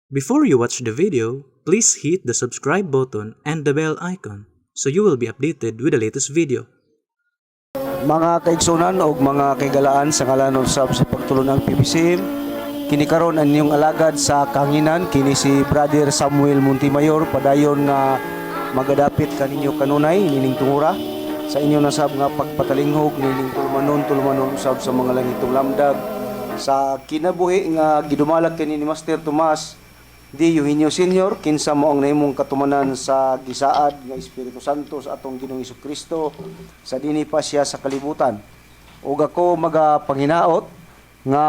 Before you watch the video, please hit the subscribe button and the bell icon so you will be updated with the latest video. Mga kaigsunan o mga kaigalaan sa ngalan usab sa pagtulong ng PBCM, kini karon ang inyong alagad sa kanginan kini si Brother Samuel Montimayor padayon nga magadapit kaninyo kanunay nining tungura sa inyo nasab nga pagpatalinghog nining tulumanon usab sa mga langitong lamdag sa kinabuhi nga gidumalag kani ni Master Tomas Di Eugenio Senior kinsa mo ang nahimong katumanan sa gisaad nga Espiritu Santo sa atong Ginoong Hesukristo sa dinhi pa siya sa kalibutan. Ug ako magapanginaot nga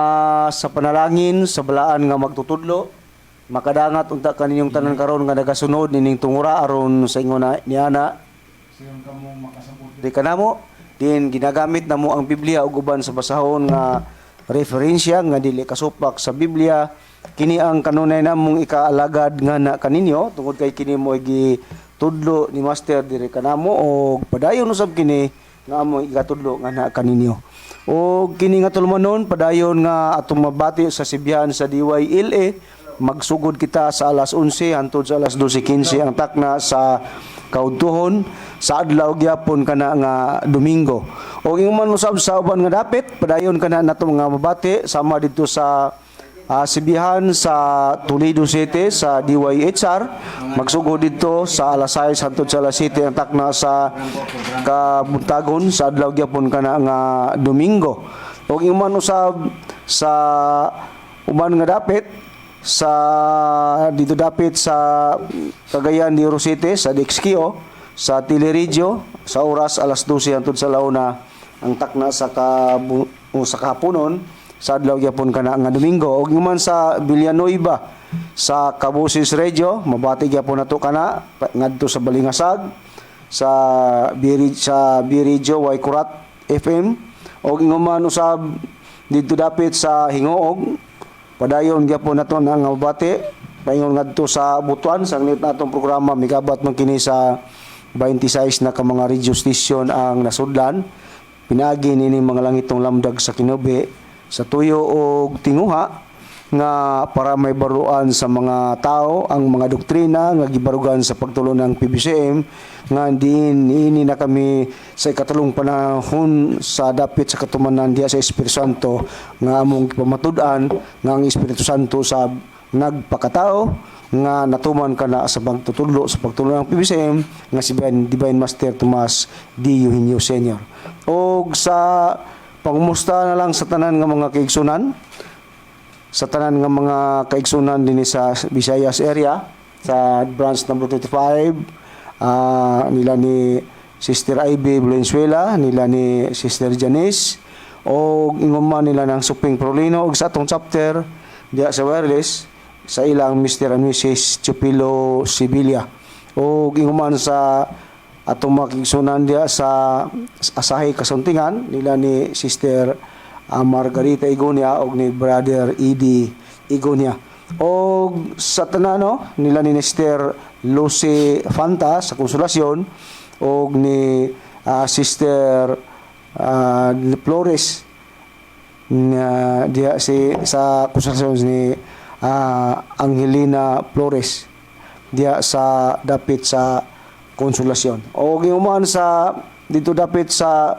sa panalangin sa balaan nga magtutudlo makadangat unta kaninyong tanan karon nga nagasunod nining tungura aron sa ingon niana siyon kamo makasabot di kanamo din ginagamit namo ang Biblia ug uban sa basahon nga referensya nga dili kasupak sa Biblia. Kini ang kanunay namong ikaalagad nga na kaninyo tungod kay kini mo gitudlo ni Master diri kanamo og padayon usab kini nga amo igatudlo nga na kaninyo. Og kini nga tulumanon padayon nga atong mabati sa Sibihan sa DYLA magsugod kita sa alas 11 hangtod sa alas 12:15 ang takna sa kaudtuhon sa adlaw gyapon kana nga Domingo. Og ingon usab sa uban nga dapit padayon kana nato nga mabati sama dito sa Sibihan sa Toledo City sa DYHR magsugod dito sa alas 6 hangtod sa alas 7 ang takna sa kabuntagon sa adlaw gyapon kana nga Domingo. Og iman usab sa uman nga dapit sa dito dapit sa Cagayan de Oro City sa Dexkio sa Teleregio sa oras alas 12 hangtod sa launa ang takna sa kahaponon sa adlaw gyapon kana nga Domingo. Og man sa Villanueva sa Cabusis Regio mabati gyapon nato kana ngadto sa Balingasag sa Biregio Waikurat FM. Og man usab dito dapit sa Hingoog padayon gyapon nato nga mabati paingon ngadto sa Butuan sa nit natong programa migabat man kini sa 26 na ka mga radio station ang nasudlan pinagi nini mga langitong lamdag sa kinubi sa tuyo og tinguha nga para may baruan sa mga tao ang mga doktrina nga gibarugan sa pagtulong ng PBCM nga din ini na kami sa ikatulong panahon sa dapit sa katumanan diha sa Espiritu Santo nga among pamatud-an nga ang Espiritu Santo sa nagpakatao nga natuman kana sa pagtutudlo sa pagtulong ng PBCM nga si Divine Master Tomas D. Eugenio Senior. Og sa pangumusta na lang sa tanan nga mga kaigsunan sa tanan nga mga kaigsunan dinhi sa Visayas area sa branch number 25 nila ni Sister Ivy Valenzuela nila ni Sister Janice o inguman nila ng Suping Prolino og sa atong chapter diya sa wireless sa ilang Mr. and Mrs. Chupilo Sibilia o inguman sa atong makigsunan diya sa Asahi Kasuntingan nila ni Sister Margarita Igonia og ni Brother Edie Igonia og sa tanano nila ni Sister Lucy Fanta sa Konsolasyon og ni Sister Flores diya sa Konsolasyon ni Angelina Flores diya sa dapit sa Konsolasyon. O giuman sa dito dapit sa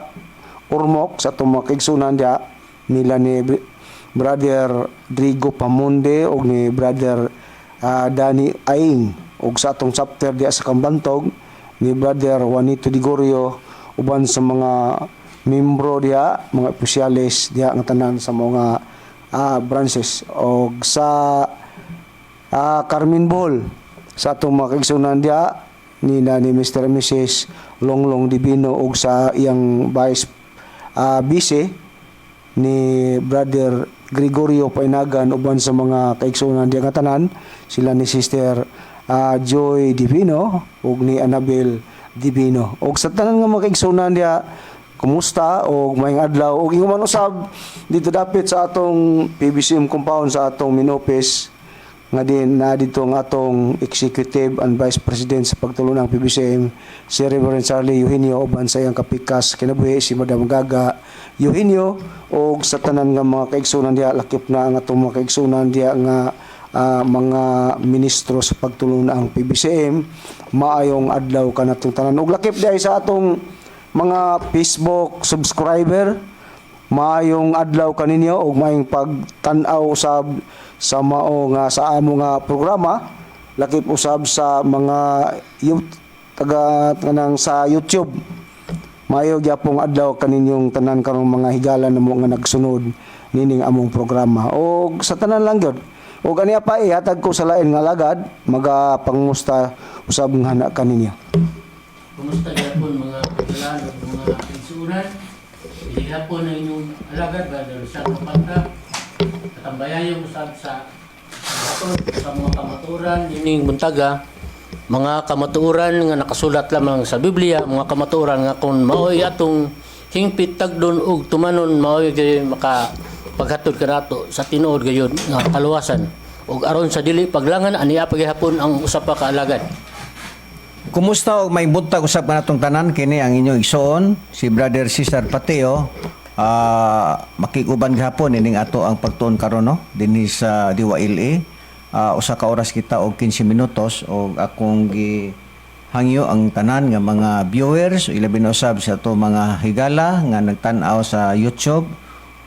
Ormoc sa tumakigsunan dia nila ni Brother Drigo Pamunde o ni Brother Dani Aing og sa atong chapter dia sa Kambantog ni Brother Juanito Digorio uban sa mga membro dia mga opisyalis dia nga tanan sa mga branches og sa Carmen Ball sa atong makigsunan dia ni Mr. and Mrs. Longlong Divino ug sa iyang vice ni Brother Gregorio Painagan uban sa mga kaigsunan diya nga tanan sila ni Sister Joy Divino ug ni Annabel Divino ug sa tanan nga mga kaigsunan diya kumusta og maayong adlaw ug ingon usab dito dapit sa atong PBCM compound sa atong Minopes nga din na dito ang atong Executive and Vice President sa pagtulong ng PBCM si Reverend Charlie Eugenio uban sa iyang kapikas kinabuhi si Madam Gaga Eugenio o sa tanan nga mga kaigsunan diya lakip na ang atong mga kaigsunan diya nga mga ministro sa pagtulong ng PBCM, maayong adlaw kanatong tanan. Ug lakip diay sa atong mga Facebook subscriber, maayong adlaw kaninyo ug maayong pagtan-aw usab sa mao nga sa amo nga programa, lakip usab sa mga taga kanang sa YouTube. Maayo gyapong adlaw kaninyong tanan karong mga higala namo nga nagsunod nining among programa. Og sa tanan lang gyud. Og aniya pa ihatag ko sa lain nga lagad magapangusta usab nga na kaninyo. Kumusta gyapon mga kailan ug mga igsuunan? Dili hapon ang inyong alagad ba dalo sa pagpanta. Katambayayon usab sa mga kamaturan nining buntaga. Mga kamatuoran nga nakasulat lamang sa Biblia, mga kamatuoran nga kung maoy atong hingpit tagdon ug tumanon maoy gyud maka paghatod kanato sa tinuod gayud nga kaluwasan. Ug aron sa dili paglangan aniya paghihapon ang usa pa ka alagad. Kumusta og may buntag usab kanatong tanan kini ang inyong igsoon si Brother Cesar Pateo. Makikuban gihapon ining ato ang pagtuon karon no dinhi sa Diwa LA. Usa ka oras kita og 15 minutos og akong gihangyo ang tanan nga mga viewers ilabi na usab sa ato mga higala nga nagtan-aw sa YouTube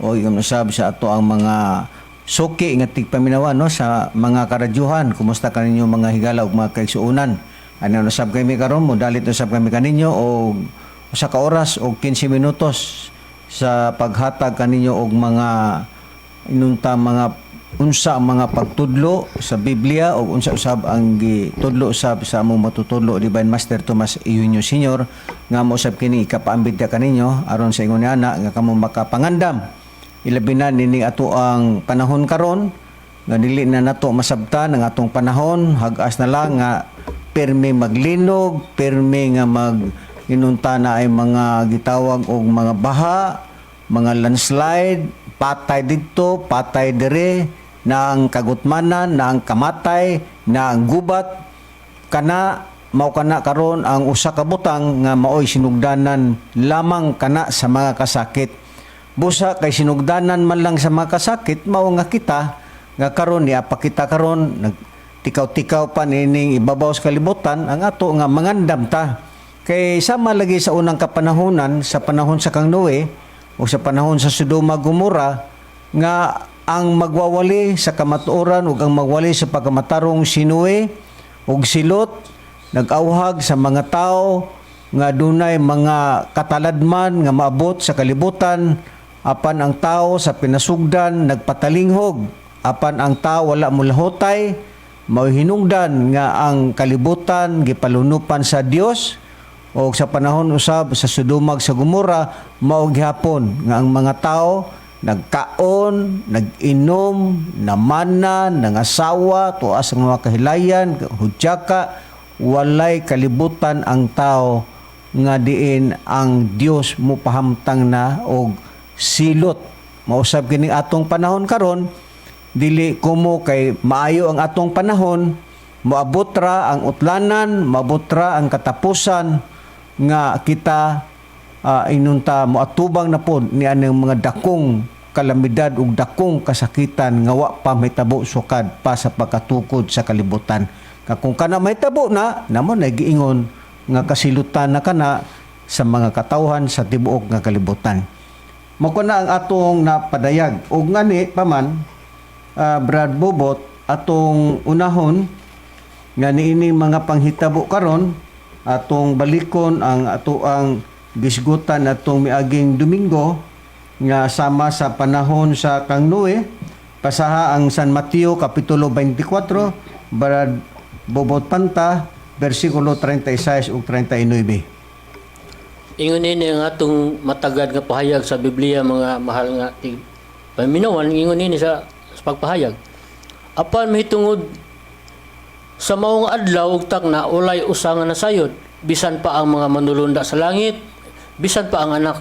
o yung usab sa ato ang mga suki nga tigpaminawan no sa mga karadyuhan. Kumusta kaninyo mga higala ug mga kaigsuonan? Ano usab kami karon mo dalit usab kami kaninyo og usa ka oras og 15 minutos sa paghatag kaninyo og mga inunta mga unsa ang mga pagtudlo sa Biblia o unsa usab ang gitudlo usab sa among matutudlo Divine Master Tomas Eugenio Sr. nga mo usab kini ikapaambit kaninyo aron sa ingon ana nga kamo makapangandam ilabi na nini ato ang panahon karon nga dili na nato masabtan ang atong panahon hag-as na lang nga permi maglinog permi nga mag inunta na ay mga gitawag og mga baha mga landslide patay dito patay dire na ang kagutmanan, na ang kamatay, na ang gubat, kana, mao kana karon ang usa ka butang nga maoy sinugdanan lamang kana sa mga kasakit. Busa kay sinugdanan man lang sa mga kasakit, mao nga kita, nga karon niya pakita karon, nagtikaw-tikaw pa nining ibabaw sa kalibutan, ang ato nga mangandam ta. Kay sama lagi sa unang kapanahonan, sa panahon sa Kang Noe, o sa panahon sa Sodoma Gomora, nga ang magwawali sa kamatuoran ug ang magwali sa pagkamatarong sinuwe ug silot nag-awhag sa mga tao nga dunay mga kataladman nga maabot sa kalibutan apan ang tao sa pinasugdan nagpatalinghog apan ang tao wala mulahotay mao hinungdan nga ang kalibutan gipalunupan sa Dios o sa panahon usab sa Sodoma sa Gomora mao gihapon nga ang mga tao nagkaon, nag-inom, namana, nangasawa, tuas ang mga kahilayan, hudyaka, walay kalibutan ang tao nga diin ang Dios mo pahamtang na og silot. Mausab kining atong panahon karon, dili kumo kay maayo ang atong panahon, moabot ra ang utlanan, moabot ra ang katapusan nga kita inunta moatubang na pod ni anang mga dakong kalamidad ug dakong kasakitan nga wa pa mahitabo sukad pa sa pagkatukod sa kalibutan. Kung kana mahitabo na, namo nagiingon nga kasilutan na kana sa mga katawhan sa tibuok nga kalibutan. Mao na ang atong napadayag ug ngani paman Brad Bobot atong unahon nga niining mga panghitabo karon atong balikon ang ato ang gisgutan atong miaging Domingo nga sama sa panahon sa Kang Noe, pasaha ang San Mateo kapitulo 24, Brad Bobot Panta, versikulo 36 ug 39. Ingon ini ang atong matagad nga pahayag sa Biblia mga mahal nga paminawan ingon ini sa pagpahayag. Apan mahitungod sa maong adlaw ug takna ulay usa nga nasayod bisan pa ang mga manulunda sa langit bisan pa ang anak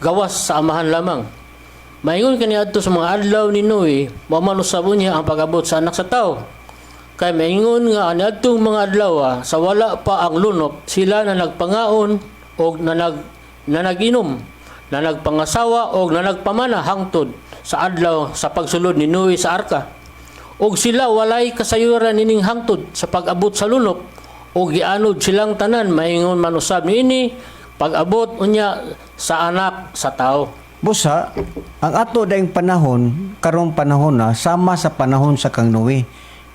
gawas sa amahan lamang. Maingon kaniadto sa mga adlaw ni Noe, mamanusab niya ang pag-abot sa anak sa tao. Kay maingon nga aniadtong mga adlaw sa wala pa ang lunop, sila na nagpangaon og na naginom, na nagpangasawa og na nagpamana hangtod sa adlaw sa pagsulod ni Noe sa arka. og sila walay kasayuran ining hangtod sa pag-abot sa lunok, o gianod silang tanan maingon man usab niini pag-abot unya sa anak sa tao. Busa, ang ato daing panahon, karong panahon na, sama sa panahon sa kang Noe.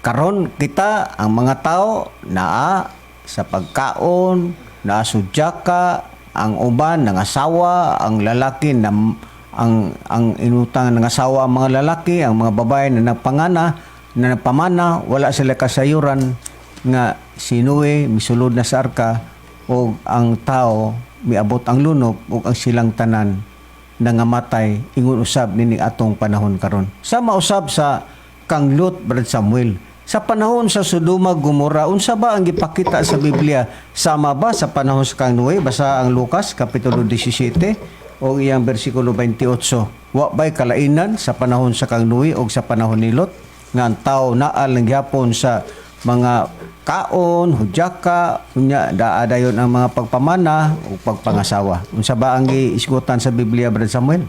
Karon kita, ang mga tao, naa sa pagkaon, naa sudyaka, ang uban, ng asawa, ang lalaki, ang inutang ng asawa, ang mga lalaki, ang mga babae na nagpamana, wala sila kasayuran nga si Noe, misulod na sa arka, o ang tao, miabot ang lunok, o ang silang tanan, nangamatay ingon usab nini atong panahon karon. Sama usab sa kang Lot, Brad Samuel. Sa panahon sa Sodoma Gomora, unsa ba ang gipakita sa Biblia? Sama ba sa panahon sa kang Noe? Basa ang Lucas kapitulo 17 o iyang bersikulo 28. Wa ba'y kalainan sa panahon sa kang Noe o sa panahon ni Lot nga ang tao naal ng gyapon sa mga kaon, hudyaka, unya daadayon ang mga pagpamana o pagpangasawa. Unsa ba ang giisgutan sa Biblia, Brad Samuel?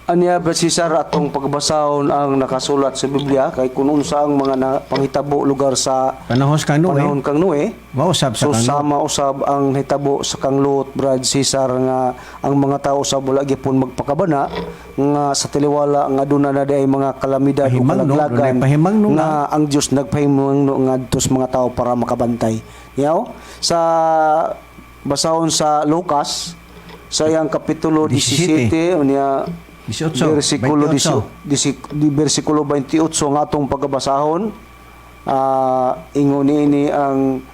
Anya ba si Sar atong pagbasahon ang nakasulat sa Biblia kay kun unsa ang mga panghitabo lugar sa Panahon sa kang Noe, panahon kang Noe. mausab sa So kang Lot. sama usab ang hitabo sa kang Lot, Brad Cesar, nga ang mga tao usab wala gyapon magpakabana nga sa tiliwala nga aduna na day mga kalamidad o Pahimang, no? kalaglagan Dunay pahimang, no? nga ang Dios nagpahimang nga adto sa mga tao para makabantay. Yaw sa basahon sa Lucas sa iyang kapitulo 17 unya 18, versikulo 28. versikulo 28 nga atong pagabasahon. Ingon ini ang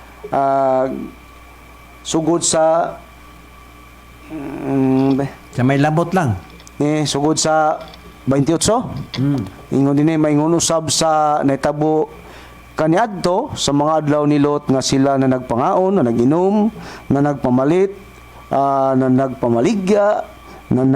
sugod sa Sa may labot lang. sugod sa 28. Ingon dinhi maingon usab sa naitabo kaniadto sa mga adlaw ni Lot nga sila na nagpangaon, na naginom, na nagpamalit, na nagpamaligya, na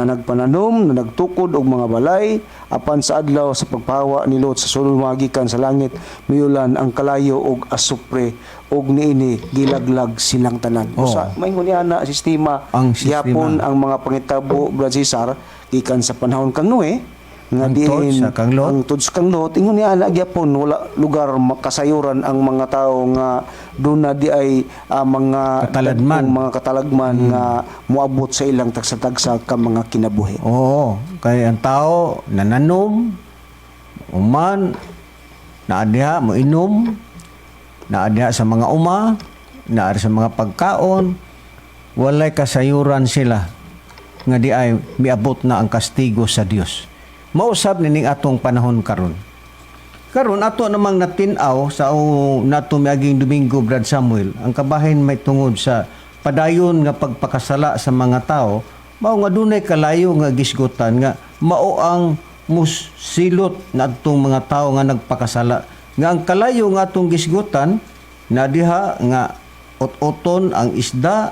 nagpananom, na nagtukod og mga balay, apan sa adlaw sa pagpahawa ni Lot sa sulod magikan sa langit, miulan ang kalayo og asupre, og niini gilaglag silang tanan. Oh. Usa maingon ni ana sistema, Ang sistema. gihapon ang mga pangitabo, Brad Cesar, gikan sa panahon kang Noe, nga Ang tod diin sa kang Lot. ang tod sa kang Lot, ingon ni ana gyapon wala lugar makasayuran ang mga tao nga duna di ay mga Kataladman. mga katalagman nga moabot sa ilang tagsa-tagsa ka mga kinabuhi. Oo, kay ang tao nananom, uman, naadya mo inom, naadya sa mga uma, naadya sa mga pagkaon, walay kasayuran sila nga di ay miabot na ang kastigo sa Dios. Mausab nining atong panahon karon. Karon ato namang natinaw sa nato miaging Domingo, Brad Samuel, ang kabahin may tungod sa padayon nga pagpakasala sa mga tao, mao nga dunay kalayo nga gisgutan nga mao ang musilot na atong mga tao nga nagpakasala. Nga ang kalayo nga atong gisgutan na diha nga ot-oton ang isda,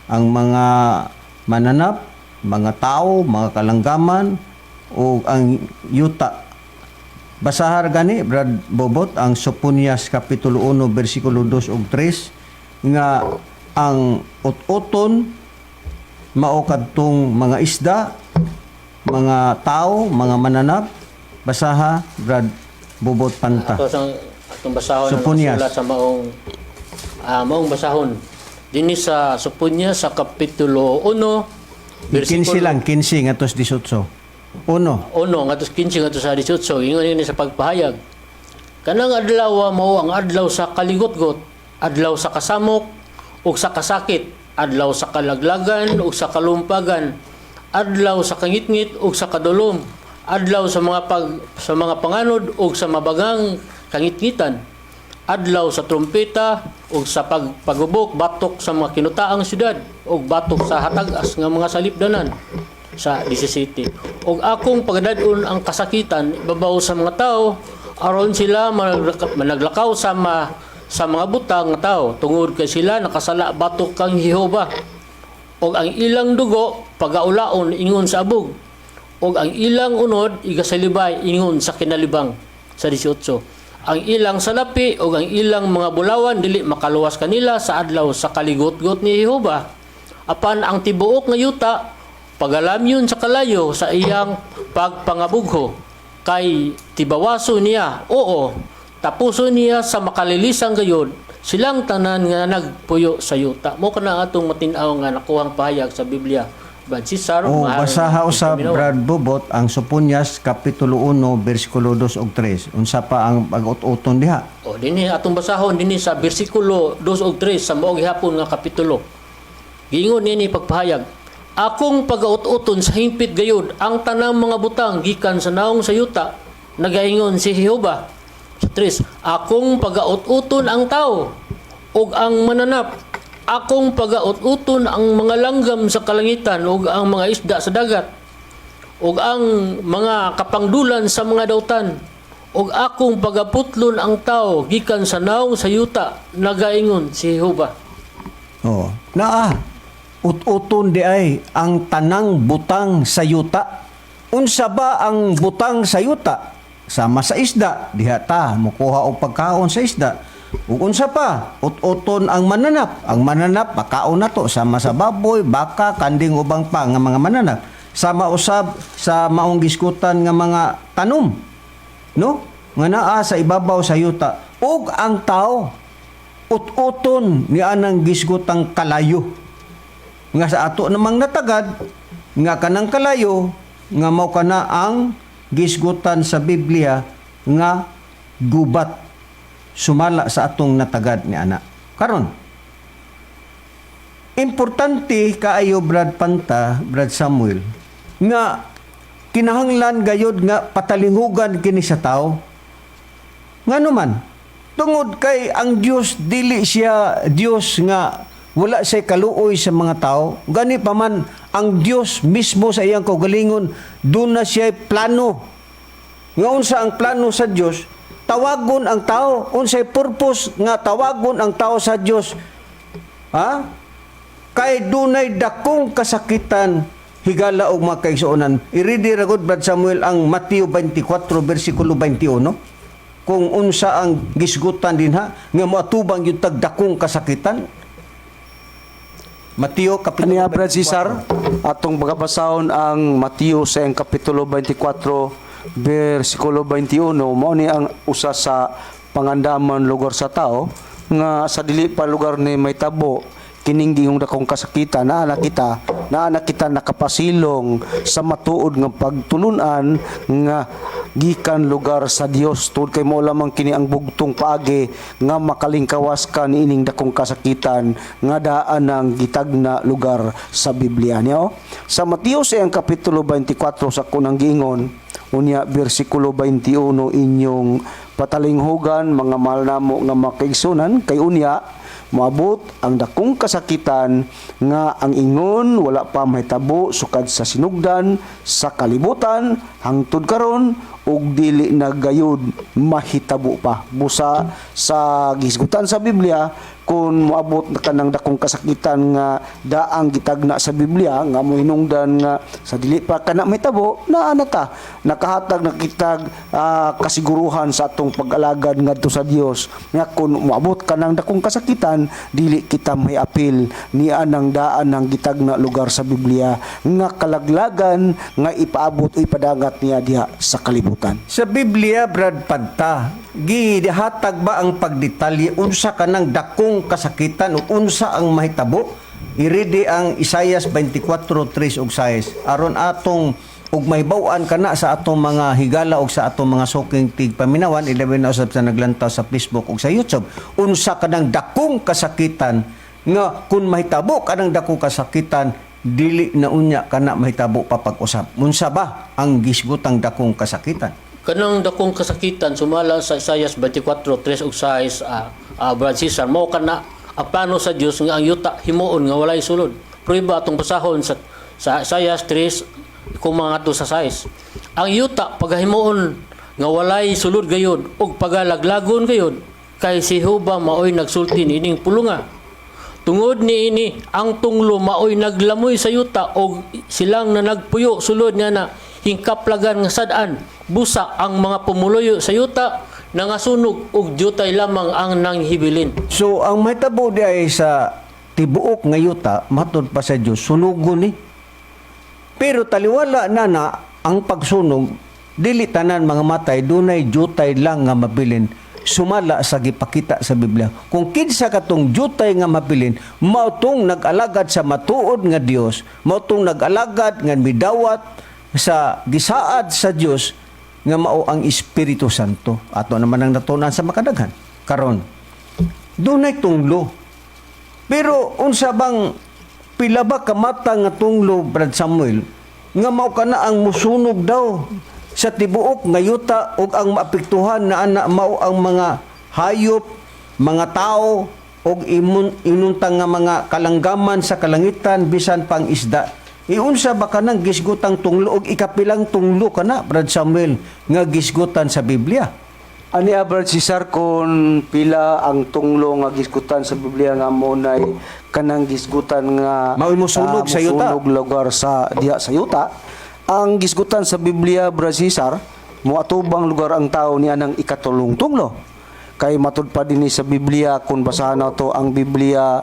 ang mga mananap, mga tao, mga kalanggaman, o ang yuta. Basahar gani, Brad Bobot, ang Soponias Kapitulo 1, versikulo 2 ug 3, nga ang ot-oton mao kadtong mga isda, mga tao, mga mananap. Basaha, Brad Bobot Panta. Ito sang atong basahon Soponias. ang sa maong basahon dinhi sa Soponias sa kapitulo 1 15 lang, 15 ngatos 18. Uno, nga tos 15 nga tos sa 18 ingon ini sa pagpahayag kanang adlaw mao ang adlaw sa kaligotgot, adlaw sa kasamok ug sa kasakit, adlaw sa kalaglagan ug sa kalumpagan, adlaw sa kangitngit ug sa kadulom, adlaw sa mga panganod ug sa mabagang kangitngitan, adlaw sa trumpeta ug sa pagubok batok sa mga kinutaang syudad ug batok sa hatag-as nga mga salipdanan sa 17. ug akong pagdadun ang kasakitan ibabaw sa mga tao aron sila managlakaw sa mga butang nga tao tungod kay sila nakasala batok kang Jehova, ug ang ilang dugo pagaulaon ingon sa abog, ug ang ilang unod igasalibay ingon sa kinalibang sa 18. Ang ilang salapi ug ang ilang mga bulawan dili makaluwas kanila sa adlaw sa kaligotgot ni Jehova, apan ang tibuok nga yuta pagalamyon sa kalayo sa iyang pagpangabugho, kay tibawaso niya, oo, tapuso niya sa makalilisang gayod, silang tanan nga nagpuyo sa yuta. Mo kana atong matinaw nga nakuhang pahayag sa Biblia. Brad Cesar, basaha usab Brad Bobot ang Supunyas kapitulo 1 bersikulo 2 ug 3. Unsa pa ang pag-ut-uton diha? O dinhi atong basahon dinhi sa bersikulo 2 ug 3 sa maong gihapon nga kapitulo. Giingon nini pagpahayag, akong pag-ut-uton sa hingpit gayud ang tanang mga butang gikan sa naong sa yuta. Nagaingon si Jehova. Sa 3, akong pag-ut-uton ang tao ug ang mananap. Akong pag-ut-uton ang mga langgam sa kalangitan ug ang mga isda sa dagat ug ang mga kapangdulan sa mga dautan ug akong pagaputlon ang tao gikan sa naong sa yuta. Nagaingon si Jehova. Oh, naa ut-uton di ay ang tanang butang sa yuta. Unsa ba ang butang sa yuta? Sama sa isda, diha ta mukuha og pagkaon sa isda. Ug unsa pa? Ut-uton ang mananap. Ang mananap pakaon nato sama sa baboy, baka, kanding ubang pa nga mga mananap. Sama usab sa maong giskutan nga mga tanom. No? Nga naa sa ibabaw sa yuta. Ug ang tao ut-uton ni anang gisgutang kalayo. Nga sa ato namang natagad nga kanang kalayo nga mao kana ang gisgutan sa Biblia nga gubat sumala sa atong natagad ni ana. Karon, importante kaayo Brad Panta, Brad Samuel, nga kinahanglan gayud nga patalingugan kini sa tao. Ngano man, tungod kay ang Dios dili siya Dios nga wala say kaluoy sa mga tao. Gani pa man ang Dios mismo sa iyang kaugalingon, doon na siya plano. Nga unsa ang plano sa Dios? Tawagon ang tao. Unsay purpose nga tawagon ang tao sa Dios? Ha? Kay dunay dakong kasakitan higala og mga kaigsuonan. I-ready ra gud Brad Samuel ang Mateo 24 bersikulo 21. Kung unsa ang gisgutan dinha nga moatubang yung tagdakong kasakitan. Mateo kapitulo Kaniya Brad Cesar, atong bagabasahon ang Mateo sa kapitulo 24 versikulo 21. Mao ni ang usa sa pangandaman lugar sa tao nga sa dili pa lugar ni may tabo kining gihong dakong kasakitan na nakita nakapasilong sa matuod nga pagtulunan nga gikan lugar sa Dios. Tud kay mao lamang kini ang bugtong paagi nga makalingkawas ka niining dakong kasakitan nga daan ng gitagna lugar sa Biblia niya. Sa Mateo sa kapitulo 24 sa kunang giingon unya bersikulo 21 inyong patalinghugan mga mahal namo nga makaigsunan kay unya moabot ang dakong kasakitan nga ang ingon wala pa mahitabo sukad sa sinugdan sa kalibutan hangtod karon ug dili na gayud mahitabo pa. Busa sa gisgutan sa Biblia kung moabot na kanang dakong kasakitan nga daang gitagna sa Biblia nga mohinungdan nga sa dili pa kana mahitabo na ta nakahatag na kitag kasiguruhan sa atong pag-alagad ngadto sa Dios nga kung moabot kanang dakong kasakitan dili kita may apil ni anang daan ng gitagna lugar sa Biblia nga kalaglagan nga ipaabot o ipadangat niya diha sa kalibutan. Sa Biblia, Brad Panta, gihatag ba ang pagdetalye unsa kanang dakong kasakitan o unsa ang mahitabo? Iridi ang Isaias 24:3 ug 6 aron atong ug mahibaw-an kana sa atong mga higala ug sa atong mga suking tigpaminawan ilabi na usab sa naglantaw sa Facebook ug sa YouTube. Unsa kanang dakong kasakitan nga kun mahitabo kanang dakong kasakitan dili na unya kana mahitabo pa pag-usab. Unsa ba ang gisgutang dakong kasakitan? Kanang dakong kasakitan sumala sa Isaias 24:3 ug 6 Brad Cesar mao kana ang plano sa Dios nga ang yuta himuon nga walay sulod. Prueba atong basahon sa Isaias 3 kung mga to sa 6. Ang yuta pagahimuon nga walay sulod gayud ug pagalaglagon gayud kay si Jehova maoy nagsulti niining pulunga. Tungod niini ang tunglo maoy naglamoy sa yuta ug silang na nagpuyo sulod nga na hingkaplagan nga sad-an busa ang mga pumuluyo sa yuta nangasunog ug jutay lamang ang nanghibilin. So ang mahitabo di ay sa tibuok nga yuta matud pa sa Dios sunugon ni. Pero taliwala na ang pagsunog dili tanan mga matay dunay jutay lang nga mabilin sumala sa gipakita sa Biblia. Kung kinsa katong jutay nga mabilin, mao tong nag-alagad sa matuod nga Dios, mao tong nag-alagad nga midawat sa gisaad sa Dios nga mao ang Espiritu Santo. Ato naman ang natunan sa makadaghan. Karon, dunay tunglo. Pero unsa bang pila ba ka mata nga tunglo, Brad Samuel, nga mao kana ang musunog daw sa tibuok nga yuta ug ang maapektuhan na ana mao ang mga hayop, mga tao ug inuntang nga mga kalanggaman sa kalangitan bisan pang isda. Iunsa ba kanang gisgutang tunglo ug ikapilang tunglo kana, Brad Samuel, nga gisgutan sa Biblia? Ani Brad Cesar, kung pila ang tunglo nga gisgutan sa Biblia nga mo nay kanang gisgutan nga Mao'y musunog sa yuta. musunog lugar sa diha sa yuta. Ang gisgutan sa Biblia, Brad Cesar, moatubang lugar ang tao niya ng ikatulong tunglo. Kay matud pa dinhi sa Biblia, kung basahan nato ang Biblia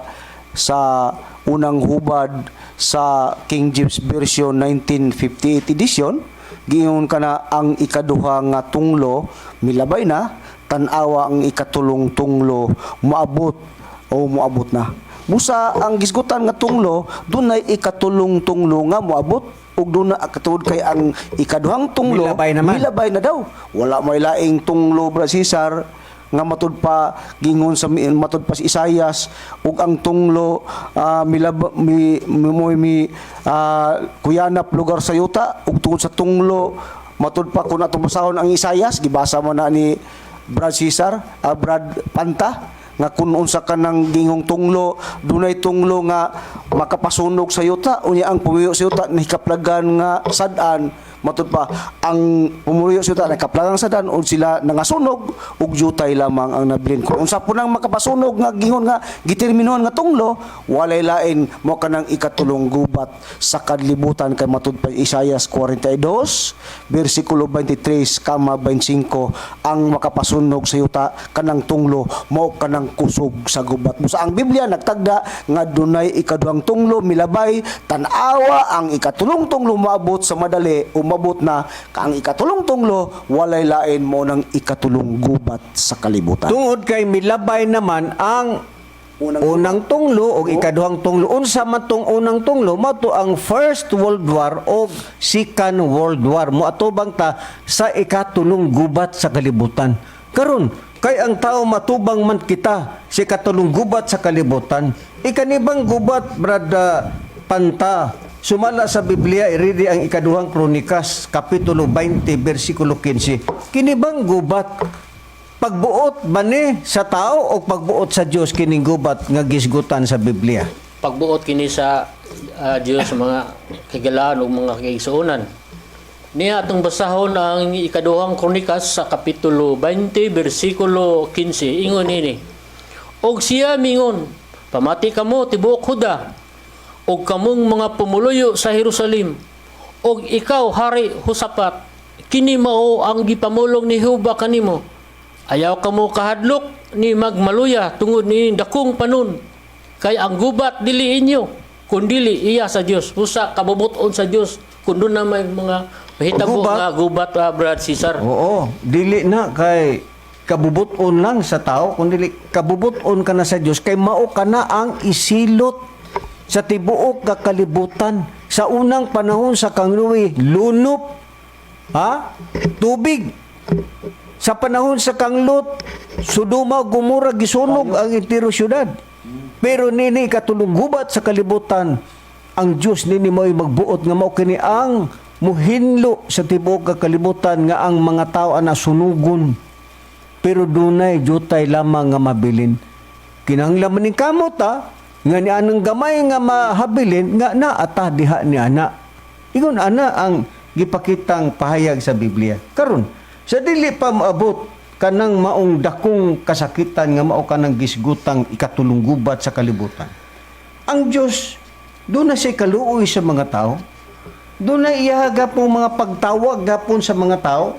sa unang hubad sa King James Version 1958 edition, giingon kana ang ikaduha nga tunglo milabay na, tan-awa ang ikatulong tunglo moabot na. Busa ang gisgutan nga tunglo, dunay ikatulong tunglo nga moabot ug doon na katungod kay ang ikaduhang tunglo Milabay naman. milabay na daw. Wala may laing tunglo, Brad Cesar, nga matud pa gingon sa matud pa si Isaias ug ang tunglo kuyanap lugar sa yuta ug tungod sa tunglo matud pa kun atong basahon ang Isaias, gibasa mo na ni Brad Cesar, Brad Panta, nga kung unsa ka ng gingong tunglo, dunay tunglo nga makapasunog sa yuta, unya ang pumuyo sa yuta nahikaplagan nga sadan, matud pa ang pumuyo sa yuta nahikaplagan nga sadan o sila nangasunog ug jutay lamang ang nabilin. Kung unsa po nang makapasunog nga gingon nga giterminuhan nga tunglo, walay lain mo kanang ikatulong gubat sa kadlibutan, kay matud pa Isaias 42 bersikulo 23 kama 25 ang makapasunog sa yuta kanang tunglo mo kanang kusog sa gubat. Busa ang Biblia nagtagda nga dunay ikaduhang tunglo milabay, tan-awa ang ikatulong tunglo maabot sa madali o mabot na, kaang ikatulong tunglo walay lain mo ng ikatulong gubat sa kalibutan. Tungod kay milabay naman ang unang tunglo o ikaduhang tunglo. Unsa man tong unang tunglo, mao to ang First World War o Second World War. Moatubang ta sa ikatulong gubat sa kalibutan. Karon kay ang tao matubang man kita sa ikatulong gubat sa kalibutan. Ikanibang gubat, Brad Panta, sumala sa Biblia, iridi ang ikaduhang Kronikas, Kapitulo 20, versikulo 15. Kinibang gubat, pagbuot ba ni sa tao o pagbuot sa Dios kining gubat nga gisgutan sa Biblia? Pagbuot kini sa Dios mga kagalaan ug mga kaigsuonan. Niya atong basahon ang ikaduhang Kronikas sa Kapitulo 20, versikulo 15. Ingon ini, og siya mingon, pamati kamo tibuok Huda, og kamong mga pumuluyo sa Jerusalem, og ikaw hari Hosapat, kini mao ang gipamulong ni Jehova kanimo. Ayaw kamo kahadlok ni magmaluya tungod ni dakong panon, kay ang gubat dili inyo, kundili iya sa Dios. Usa kabubuton sa Dios kun doon na may mga mahitabo nga gubat, Brad Cesar. Oo, dili na kay kabubuton lang sa tao, kundi kabubuton ka na sa Dios kay mao ka na ang isilot sa tibuok nga kalibutan. Sa unang panahon sa Kangluwi, lunop, tubig. Sa panahon sa Kanglot, Sodoma Gomora gisunog ang entero syudad. Pero nini katulong gubat sa kalibutan, ang Dios nini mo'y magbuot nga mao kini ang muhinlo sa tibuok nga kalibutan nga ang mga tao ana sunugon. Pero dunay jutay lamang nga mabilin. Kinahanglan maning kamot nga ni anang gamay nga mahabilin nga naata diha ni ana. Ingon ana ang gipakitang pahayag sa Biblia. Karon sa dili pa maabot kanang maong dakong kasakitan nga mao kanang gisgutang ikatulong gubat sa kalibutan. Ang Dios doon na siya kaluoy sa mga tao. Doon na iya gapong mga pagtawag gapon sa mga tao.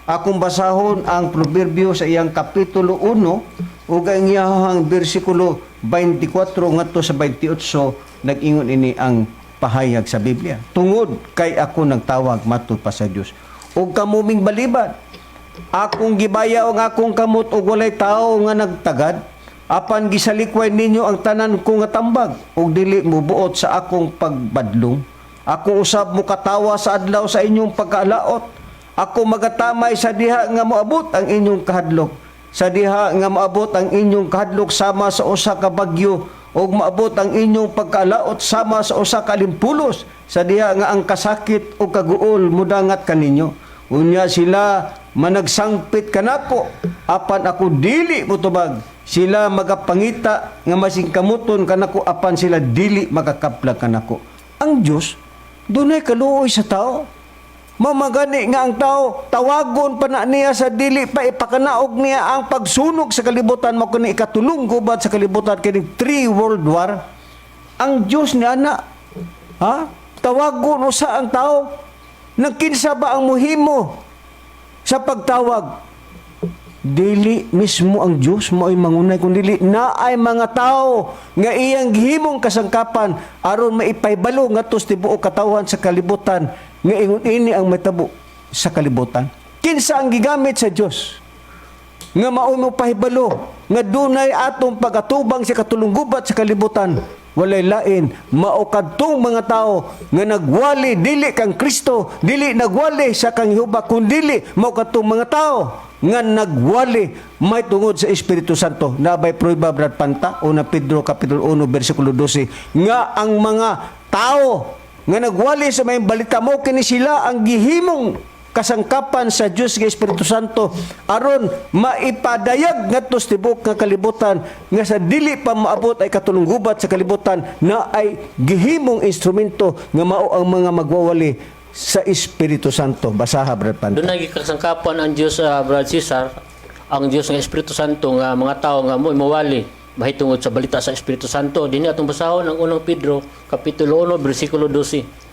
Akong basahon ang proverbio sa iyang kapitulo 1 ug ang iyang bersikulo 24 ngadto sa 28 nag-ingon ini ang pahayag sa Biblia. Tungod kay ako nagtawag matud pa sa Dios. ug kamuming balibad. Akong gibaya og akong kamot ug walay tao nga nagtagad. Apan gisalikway ninyo ang tanan ko nga tambag ug dili mo buot sa akong pagbadlong. Ako usab mo katawa sa adlaw sa inyong pagkaalaot. Ako magatamay sa diha nga moabot ang inyong kahadlok. Sa diha nga moabot ang inyong kahadlok sama sa usa ka bagyo ug maabot ang inyong pagkaalaot sama sa usa ka limpulos. Sa diha nga ang kasakit o kaguol mudangat kaninyo. Unya sila managsangpit kanako apan ako dili motubag. Sila magapangita nga masingkamuton kanako apan sila dili makakaplag kanako. Ang Dios dunay kaluoy sa tao. Mamagani nga ang tao tawagon pa na niya sa dili pa ipakanaog niya ang pagsunog sa kalibutan mo kini ikatulong gubad sa kalibutan kini 3 World War. Ang Dios ni ana tawagon usa ang tao. Nagkinsa ba ang muhimo sa pagtawag? Dili mismo ang Dios mo ay mangunay kun dili na ay mga tao nga iyang gihimong kasangkapan aron maipahibalo ngadto tibuok katawan sa kalibutan nga ingon ini ang matabo sa kalibutan. Kinsa ang gigamit sa Dios nga mao mo pahibalo nga dunay atong pagatubang sa katulunggubat sa kalibutan? Walay lain mao kadtong mga tao nga nagwali dili kang Kristo, dili nagwali sa kang Jehova kundi mao kadtong mga tao nga nagwali may tungod sa Espiritu Santo. Nabay prueba Brad Panta, una Pedro kapitulo 1 bersikulo 12 nga ang mga tao nga nagwali sa may balita mo kini sila ang gihimong kasangkapan sa Dios nga Espiritu Santo aron maipadayag ngadto sa tibuok nga kalibutan nga sa dili pa maabot ay katulunggubat sa kalibutan na ay gihimong instrumento nga mao ang mga magwawali sa Espiritu Santo. Basaha Brad Panta. Doon naging kasangkapan ang Diyos, Brad Cesar, ang Diyos ng Espiritu Santo nga mga tao nga mo mawali mahitungod sa balita sa Espiritu Santo. Dinhi atong basahon ang unang Pedro kapitulo 1 bersikulo 12.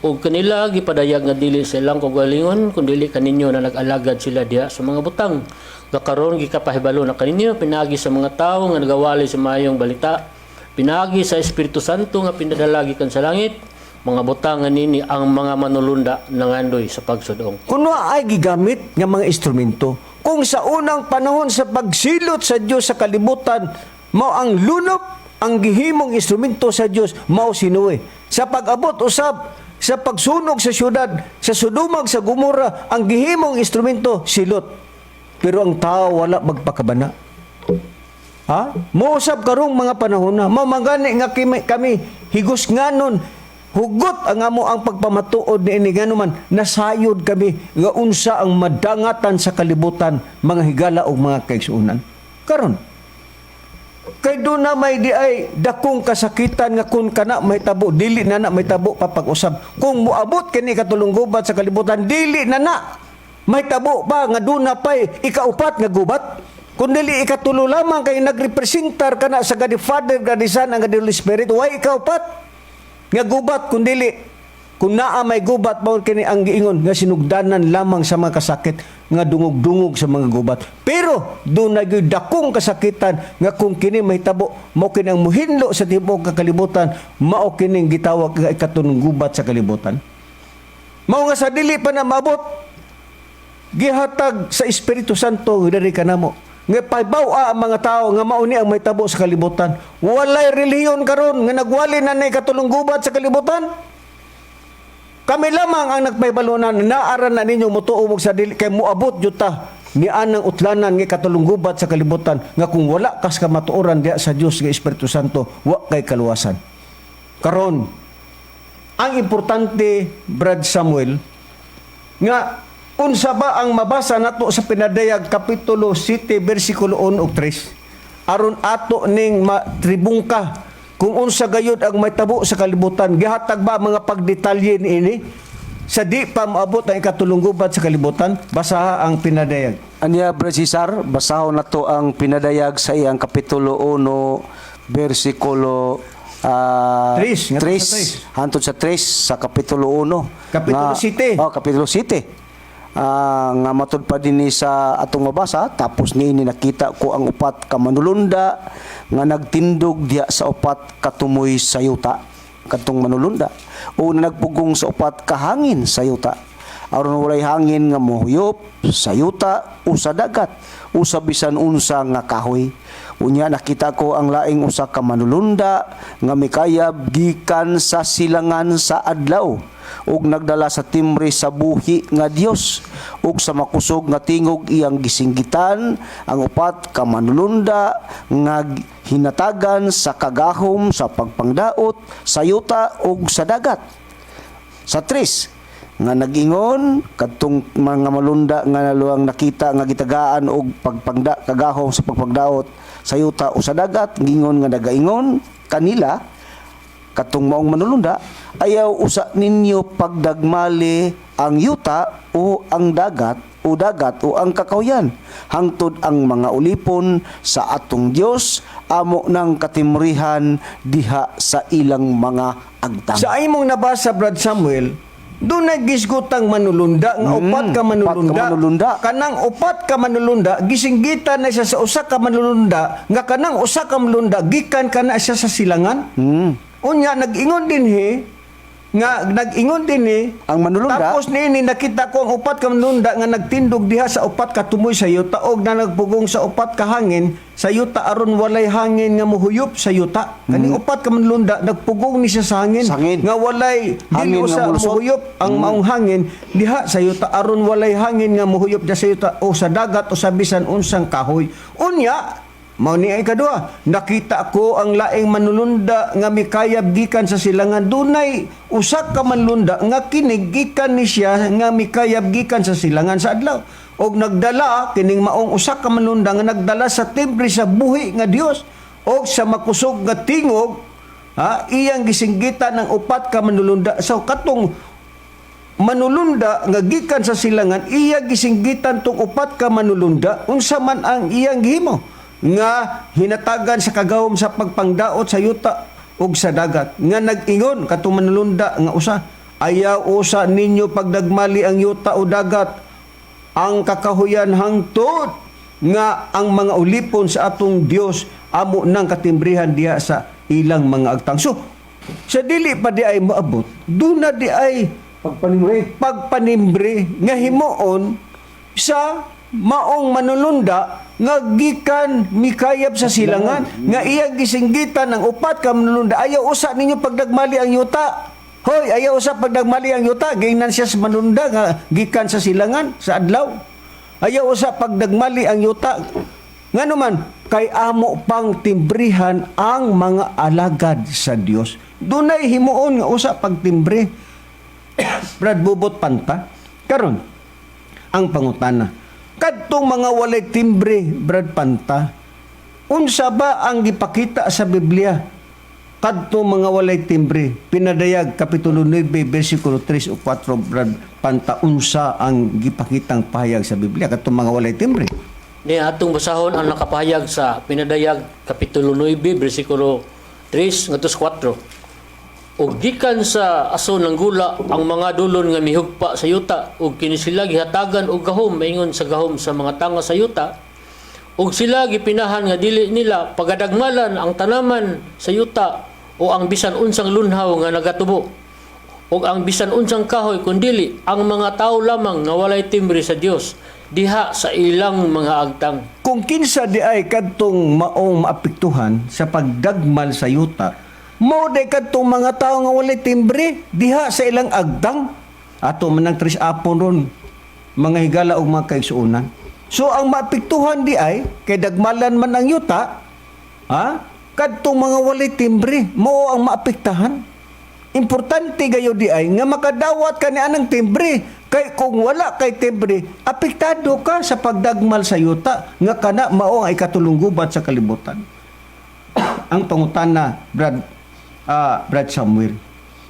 Ug kanila gipadayag nga dili silang kagalingon kundi kaninyo na nag-alagad sila diha sa mga butang. Nga karon gikapahibalo na kaninyo pinagi sa mga tao nga nagawali sa mayong balita. Pinagi sa Espiritu Santo nga pinadala gikan sa langit. Mga butang nga nini ang mga manulunda nangandoy sa pagsudong. Kuno ay gigamit nga mga instrumento. Kung sa unang panahon sa pagsilot sa Dios sa kalibutan, mao ang lunop ang gihimong instrumento sa Dios mao si Noe. Sa pag-abot usab sa pagsunog sa syudad, sa Sodoma sa Gomora, ang gihimong instrumento si Lot. Pero ang tao wala magpakabana. Mousab karong mga panahon na mamagani nga kami higos nganon hugot ang amo ang pagpamatuod ni ini ganuman nasayod kami nga unsa ang madangatan sa kalibutan mga higala o mga kaigsuonan. Karon kay doon na may di ay dakong kasakitan nga kun kana may tabo dili na may tabo papag-usab. Kung moabot kini katulunggubat sa kalibutan dili na may tabo pa nga doon na pay ikaupat nga gubat. Kung dili ikatulo lamang kay nagrepresentar kana sa God the Father, God the Son, and God the Holy Spirit, way ikaupat nga gubat kung dili kung naa may gubat mao kini ang giingon nga sinugdanan lamang sa mga kasakit nga dungog-dungog sa mga gubat. Pero doon na dakong kasakitan nga kung kini mahitabo mao kini ang muhinlo sa tibuok kalibutan mao kini gitawag nga ikatunong gubat sa kalibutan. Mao nga sa dili pa na maabot gihatag sa Espiritu Santo diri kanamo nga paybaw ang mga tao nga mao ni ang mahitabo sa kalibutan. Walay relihiyon karon nga nagwali na nay katulong gubat sa kalibutan. Kami lamang ang nagpaybalunan, naaran na ninyo mutuo sa dili kay moabot juta ni anang utlanan nga katulunggubat sa kalibutan nga kung wala kas ka matuoran diha sa Dios nga Espiritu Santo wa kay kaluwasan. Karon ang importante Brad Samuel nga unsa ba ang mabasa nato sa pinadayag kapitulo 7 bersikulo 1 ug 3 aron ato ning matribungka kung unsa gayud ang mahitabo sa kalibutan. Gihatag ba mga pagdetalye niini sa di pa maabot ang ikatulunggubat sa kalibutan? Basaha ang pinadayag. Anya Brad Cesar, basahon nato ang pinadayag sa iyang kapitulo 1 bersikulo 3 hantod sa 3 sa kapitulo 1 Kapitulo 7. Kapitulo 7. Nga matud pa din sa atong mabasa tapos niini nakita ko ang upat ka manulunda nga nagtindog diha sa upat ka tumoy sa yuta kadtong manulunda o nagpugong sa upat ka hangin sa yuta aron walay hangin nga mohuyop sa yuta o sa dagat o sa bisan unsa nga kahoy. Unya nakita ko ang laing usa ka manulunda nga mikayab gikan sa silangan sa adlaw ug nagdala sa timbre sa buhi nga Dios ug sa makusog nga tingog iyang gisinggitan ang upat ka manulunda nga hinatagan sa kagahom sa pagpangdaot sa yuta ug sa dagat. Sa 3 nga nagingon kadtong mga malunda nga naluang nakita nga gitagaan og kagahom sa pagpagdaot sa yuta o sa dagat, gingon nga nagaingon kanila katong maong manulunda, ayaw usa ninyo pagdagmali ang yuta o ang dagat o ang kakawyan hangtod ang mga ulipon sa atong Dios amo ng katimrihan diha sa ilang mga agtang. Sa imong nabasa, Brad Samuel, doon nagisgutang manulunda nga upat ka manulunda. Kanang upat ka manulunda gisinggitan na siya sa usa ka manulunda nga kanang usa ka manulunda gikan kana siya sa silangan. Unya nag-ingon din ang manulunda. Tapos niini nakita ko ang upat ka manulunda nga nagtindog diha sa upat ka tumoy sa yuta og na nagpugong sa upat ka hangin sa yuta aron walay hangin nga mohuyop sa yuta. Kaning upat ka manulunda nagpugong ni siya sa hangin. nga walay hangin dili sa mohuyop ang maong hangin diha sa yuta aron walay hangin nga mohuyop diha sa yuta o sa dagat o sa bisan unsang kahoy. Unya mao ni ay kadua, nakita ko ang laing manulunda nga mikayab gikan sa silangan. Dunay usa ka manulunda nga kinig gikan ni siya nga mikayab gikan sa silangan sa adlaw. Og nagdala kining maong usa ka manulunda nga nagdala sa timbre sa buhi nga Dios og sa makusog nga tingog iyang gisinggitan ng upat ka manulunda. So katong manulunda nga gikan sa silangan, iya gisinggitan tong upat ka manulunda unsa man ang iyang gihimo nga hinatagan sa kagahom sa pagpangdaot sa yuta ug sa dagat nga nag-ingon katong manulunda nga usa, ayaw usa ninyo pagdagmali ang yuta o dagat ang kakahuyan hangtod nga ang mga ulipon sa atong Dios amo nang katimbrihan diha sa ilang mga agtang. So sa dili pa di ay moabot, duna di ay pagpanimbre nga himuon sa maong manulunda nga gikan mikayab sa silangan nga iyang gisinggitan ng upat ka manulunda. Ayaw usa ninyo pagdagmali ang yuta. Hoy, ayaw usa pagdagmali ang yuta. Gingnan siya sa manulunda nga gikan sa silangan sa adlaw. Ayaw usa pagdagmali ang yuta. Ngano man kay amo pang timbrihan ang mga alagad sa Dios. Dunay himuon nga usa pagtimbre. Brad Bubot Panta. Karon ang pangutana, kadtong mga walay timbre, Brad Panta, unsa ba ang gipakita sa Biblia kadtong mga walay timbre? Pinadayag Kapitulo 9, versikulo 3 o 4, Brad Panta, unsa ang gipakitang pahayag sa Biblia kadtong mga walay timbre? Ni atong basahon ang nakapahayag sa Pinadayag Kapitulo 9, versikulo 3 ngadto 4. Og gikan sa aso ng gula ang mga dulon nga mihugpa sa yuta ug kini sila gihatagan og gahom maingon sa gahom sa mga tanga sa yuta ug sila gipinahan nga dili nila pagadagmalan ang tanaman sa yuta o ang bisan unsang lunhaw nga nagatubo ug ang bisan unsang kahoy kundili ang mga tawo lamang nga walay timbre sa Dios diha sa ilang mga agtang. Kung kinsa di ay kadtong maong maapektuhan sa pagdagmal sa yuta, mo de kadtong mga tawo nga walay timbre diha sa ilang agtang. Ato man nang tris apon ron mga higala og mga kaigsuonan. So ang maapektuhan di ay kay dagmalan man ang yuta, kadtong mga walay timbre mo ang maapektahan. Importante gayo di ay nga makadawat ka ni anang timbre, kay kung wala kay timbre apektado ka sa pagdagmal sa yuta nga kana mao ay katulunggubat sa kalibutan. Ang pangutana, Brad Samuel,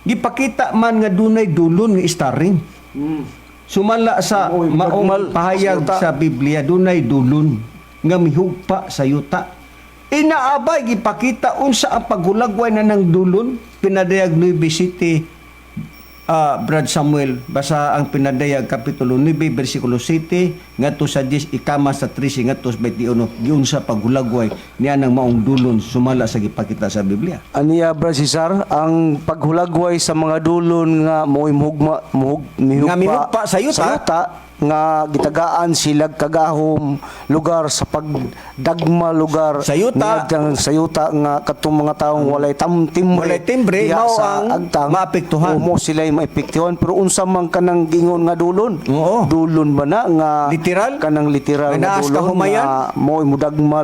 gipakita man nga dunay dulon nga starring. Sumala sa maong pahayag sa Biblia, dunay dulon nga mihugpa sa yuta. Inaabay gipakita unsa ang paghulagway na ng dulon. Pinadayag 9:7 Brad Samuel, basa ang pinadayag Kapitulo 9, versikulo 7, ngadto sa 10, ikama sa 13, ngadto sa 21, giun sa paghulagway niya ng maong dulon sumala sa gipakita sa Biblia. Aniya, Brad Cesar, ang paghulagway sa mga dulon nga mo'y mihugpa sa yuta, nga gitagaan sila kagahom lugar sa pagdagma lugar Sayuta. sayuta nga katong mga taong walay Walay timbre, diha mao sa ang agtang maapektuhan. mo sila maapektuhan, pero unsa man kanang gingon nga dulon? Oo. Dulon ba na nga Literal? kanang literal Nga nga naas ka dulon humayan? nga mo'y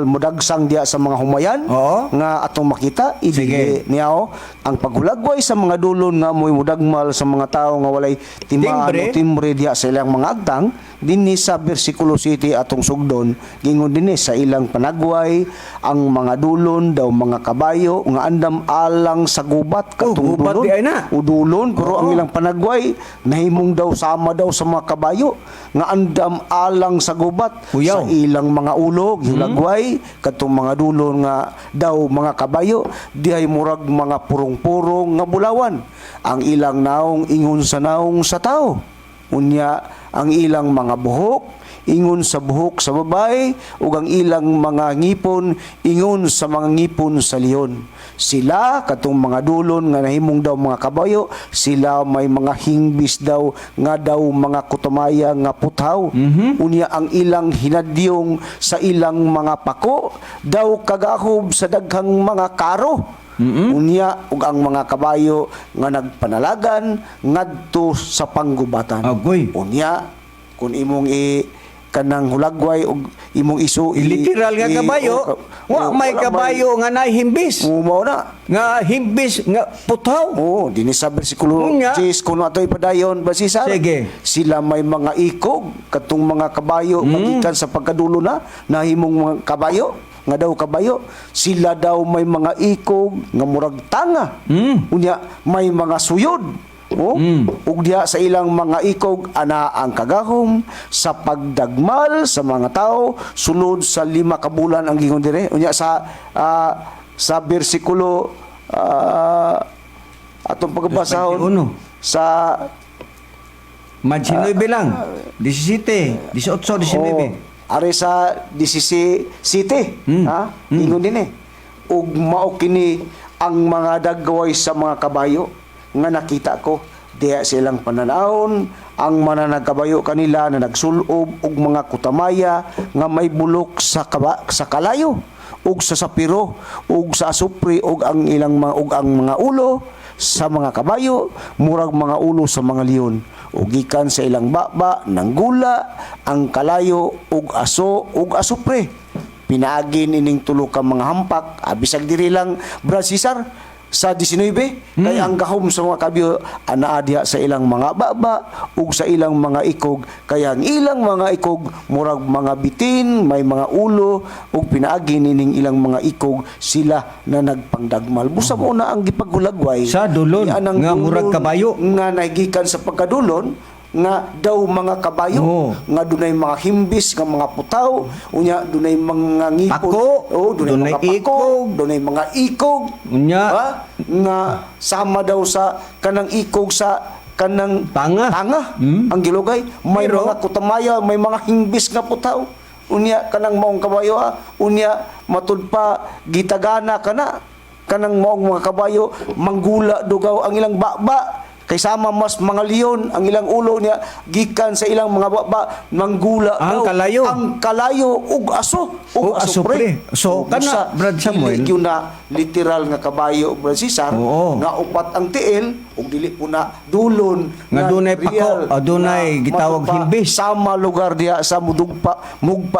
mudagsang diha sa mga humayan Oo. nga atong makita Sige. niyaw ang paghulagway sa mga dulon nga mo'y mudagmal sa mga tawo nga walay timaan Timbre. o timbre diha sa ilang mga agtang dinhi sa bersikulo 7 atong sugdon gingon dinhi sa ilang panagway ang mga dulon daw mga kabayo nga andam alang sa gubat katong gubat dulon di ay na. udulon pero ang ilang panagway nahimong daw sama daw sa mga kabayo nga andam alang sa gubat Kuyaw. sa ilang mga ulog hilagway katong mga dulon nga daw mga kabayo dihay murag mga purong-purong nga bulawan ang ilang naong ingon sa naong sa tao unya ang ilang mga buhok ingon sa buhok sa babae ug ang ilang mga ngipon ingon sa mga ngipon sa leon. Sila katong mga dulon nga nahimong daw mga kabayo, sila may mga hingbis daw nga daw mga kutumaya nga puthaw. Unya ang ilang hinadyong sa ilang mga pako daw kagahob sa daghang mga karo. Unya ug ang mga kabayo nga nagpanalagan ngadto sa panggubatan. Agoy. Unya kun imong kanang hulagway ug imong isu Literal nga kabayo, wa may kabayo nga nahimbis. Mao na. Nga himbis nga putaw. Oo, dinhi sa bersikulo Unya. 10 kuno atoy padayon basisa. Sige. Sila may mga ikog katong mga kabayo magikan sa pagkadulo na nahimong mga kabayo nga daw kabayo, sila daw may mga ikog nga murag tanga. Unya may mga suyod. Ug diha sa ilang mga ikog ana ang kagahom sa pagdagmal sa mga tao sulod sa 5 ka bulan ang gingon dire. Unya sa bersikulo atong pagbasahon 21. sa Madjinoy bilang. 17, 18, 19. Are sa 17 ha ingon din ug mao kini ang mga dagway sa mga kabayo nga nakita ko diha silang pananahon ang mananagkabayo kanila na nagsulob og mga kutamaya nga may bulok sa kalayo ug sa sapiro ug sa asupri ug ang ilang mga ulo sa mga kabayo murag mga ulo sa mga leon ug gikan sa ilang baba ng gula ang kalayo ug aso ug asupre pinaagin ining tulo ka mga hampak bisag diri lang Brad Cesar sa 19 kay ang gahom sa mga kabayo anaa diha sa ilang mga baba ug sa ilang mga ikog kaya ang ilang mga ikog murag mga bitin may mga ulo ug pinaagi nining ilang mga ikog sila na nagpangdagmal busa mo na ang gipaghulagway Sa dulon, Anang nga murag dulon kabayo. nga nagikan sa pagkadulon nga daw mga kabayo Oo. nga dunay mga himbis nga mga putaw unya dunay mga ngipon Pako. dunay mga Dunay pako ikog. dunay mga ikog Unya. ha? nga sama daw sa kanang ikog sa kanang Tanga. ang gilugay may Pero- mga kutamaya may mga hingbis nga putaw unya kanang maong kabayo unya matud pa gitagana kanang maong mga kabayo manggula dugaw ang ilang baba kay sama mas mga leon ang ilang ulo niya gikan sa ilang mga baba manggula Ang daw. kalayo. ang kalayo ug aso Ug aso pre. So, kana, Brad Samuel. dili yun na literal nga kabayo Brad Cesar Oo. nga upat ang tiil ug dili po na dulon Nga dunay pako, dunay gitawag himbis. sama lugar diha sa mugpa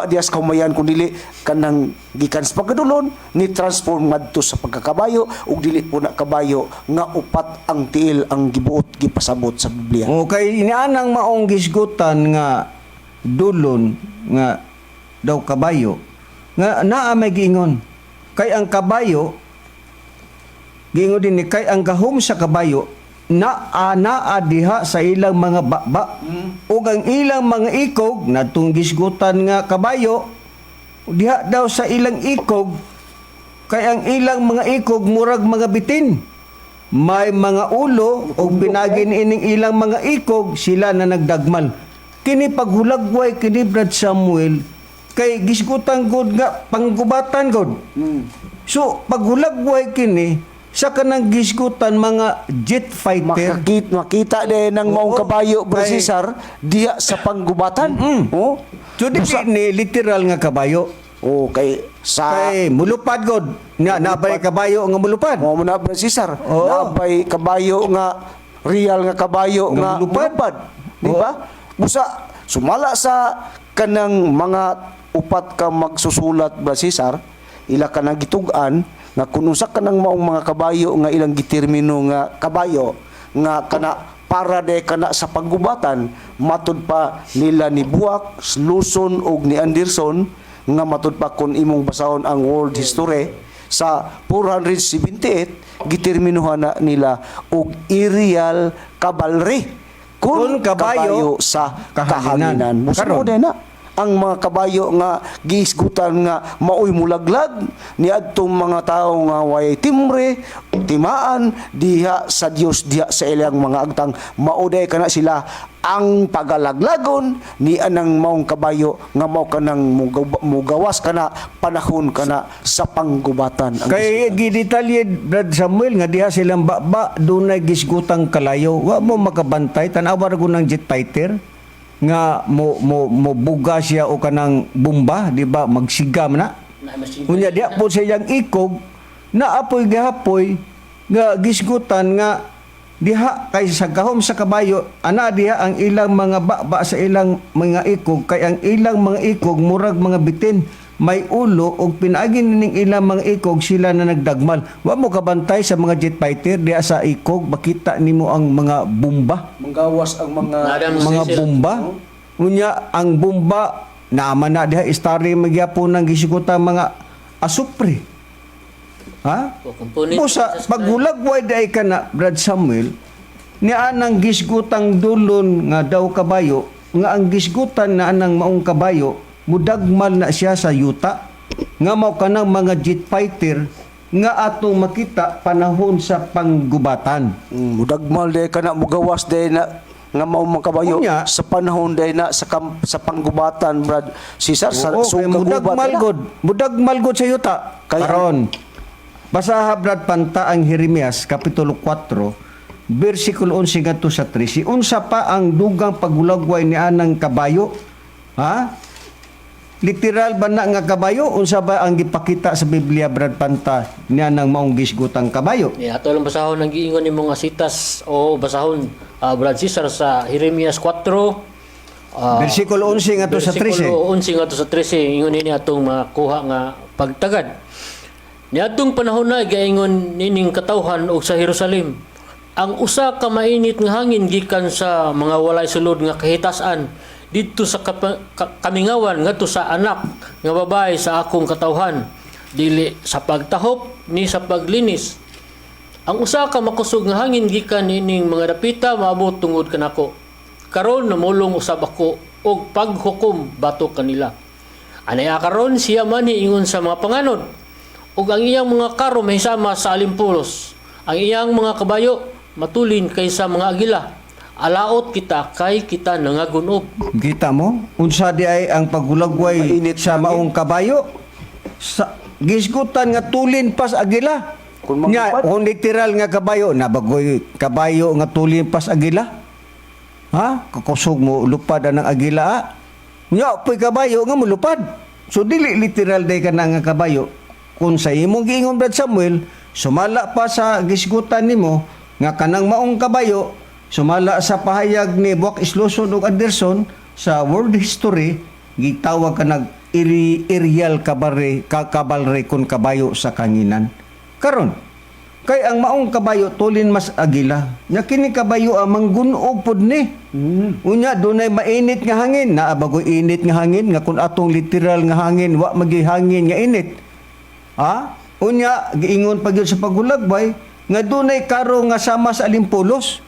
diha sa kumayan kun dili kanang gikan sa pagkadulon ni transform ngadto sa pagkakabayo ug dili po na kabayo nga upat ang tiil ang gibuot gipasabot sa Biblia. O kay inianang maong gisgutan nga dulon nga daw kabayo nga naa may giingon kay ang kabayo giingon din ni kay ang gahom sa kabayo naa diha sa ilang mga baba ug ang ilang mga ikog natong gisgutan nga kabayo diha daw sa ilang ikog kay ang ilang mga ikog murag mga bitin may mga ulo o pinagin ining ilang mga ikog sila na nagdagmal. Kini paghulagway kini Brad Samuel kay gisgutan gud nga panggubatan gud. So paghulagway kini sa kanang gisgutan mga jet fighter. Makita din ng maong kabayo, Bro Kay- Cesar, diya sa panggubatan. Oh. So di ni literal nga kabayo. Oh, kay sa Kay mulupad gud. Nga nabay kabayo nga mulupad. mo na, Bro Cesar. Oo. Nabay kabayo nga real nga kabayo Nga nga mulupad. mulupad. Di ba? Busa sumala sa kanang mga upat ka magsusulat, Bro Cesar, ila ka nang gitugan nga kung usa ka ng maong mga kabayo nga ilang gitermino nga kabayo nga kana para de kana sa paggubatan matud pa nila ni Buak, Luson ug ni Anderson nga matud pa kung imong basahon ang world history sa 478 giterminuhan na nila og aerial cavalry kun Kun kabayo sa kahanginan. kahanginan. Karon. Musa na ang mga kabayo nga giisgutan nga maoy mulaglag ni adtong mga tawo nga way timbre timaan diha sa Dios diha sa ilang mga agtang mauday kana sila ang pagalaglagon ni anang maong kabayo nga mao kanang mugawas kana panahon kana sa panggubatan ang Kay gidetalye Brad Samuel nga diha silang baba dunay gisgutang kalayo. Wa mo makabantay tan-awa ra ko ng jet fighter nga mo buga siya o kanang bomba, di ba? Magsigam na. Unya diha po sa iyang ikog na apoy gahapoy nga gisgutan nga diha kay sa gahom sa kabayo ana diha ang ilang mga baba sa ilang mga ikog kay ang ilang mga ikog murag mga bitin may ulo og pinaagi ning ilang mga ikog sila na nagdagmal. Wa mo kabantay sa mga jet fighter diha sa ikog makita nimo ang mga bomba, manggawas ang mga mga bomba. Unya ang bomba naman na diha istari magyapon ng gisigutan mga asupre. Ha? O sa paghulagway day ka na, Brad Samuel, ni anang gisgutang dulon nga daw kabayo, nga ang gisgutan na anang maong kabayo, mudagmal na siya sa yuta, nga mao kanang mga jet fighter, nga atong makita panahon sa panggubatan. mudagmal day kana mugawas day na nga mao mga kabayo Unya. sa panahon day na sa panggubatan Brad Cesar sa Oo, kay mudagmal gud sa yuta. Kaya- Karon, basaha Brad Panta ang Jeremias, Kapitulo 4, versikulo 11 ngadto sa 13. Unsa pa ang dugang paghulagway ni anang kabayo? Ha? Literal ba na nga kabayo? Unsa ba ang gipakita sa Biblia, Brad Panta, ni anang maong gisgutang kabayo? Ato lang basahon ang giingon ni mga sitas o basahon Brad Cesar sa Jeremias 4 Versikulo 11 ngadto sa 13. Versikulo 11 ngadto sa 13 ingon ni atong makuha nga pagtagad. Niadtong panahon na gaingon nining katawhan og sa Jerusalem. Ang usa ka mainit nga hangin gikan sa mga walay sulod nga kahitasan didto sa kamingawan ngadto sa anak nga babae sa akong katawhan dili sa pagtahop ni sa paglinis. Ang usa ka makusog nga hangin gikan nining mga dapita maabot tungod kanako. Karon namulong usab ako og paghukom batok kanila. Anaya karon siya man ingon sa mga panganod ug ang iyang mga karo mahisama sa alimpulos. Ang iyang mga kabayo matulin kaysa mga agila. Alaot kita kay kita nangagunob. Kita mo? Unsa di ay ang paghulagway Mainit sa na maong kabayo? Sa gisgutan nga tulin pas agila. Kung Nya, magupad. kung literal nga kabayo, nabagoy kabayo nga tulin pas agila. Ha? Kakusog mo lupad ang agila. Ha? Nya, po'y kabayo nga mulupad. So dili literal day ka na nga kabayo. Kung sa imong giingon Brad Samuel, sumala pa sa gisgutan nimo nga kanang maong kabayo, sumala sa pahayag ni Buak Isluson ug Anderson sa world history, gitawag ka nag aerial cavalry kun kabayo sa kanginan. Karon, kay ang maong kabayo tulin mas agila. Nya kini kabayo manggunog pod ni. Unya dunay mainit nga hangin, naa bagoy init nga hangin nga kun atong literal nga hangin wa magihangin nga init. Ha? Unya giingon pa gyud sa paghulagbay nga dunay karo nga sama sa alimpulos.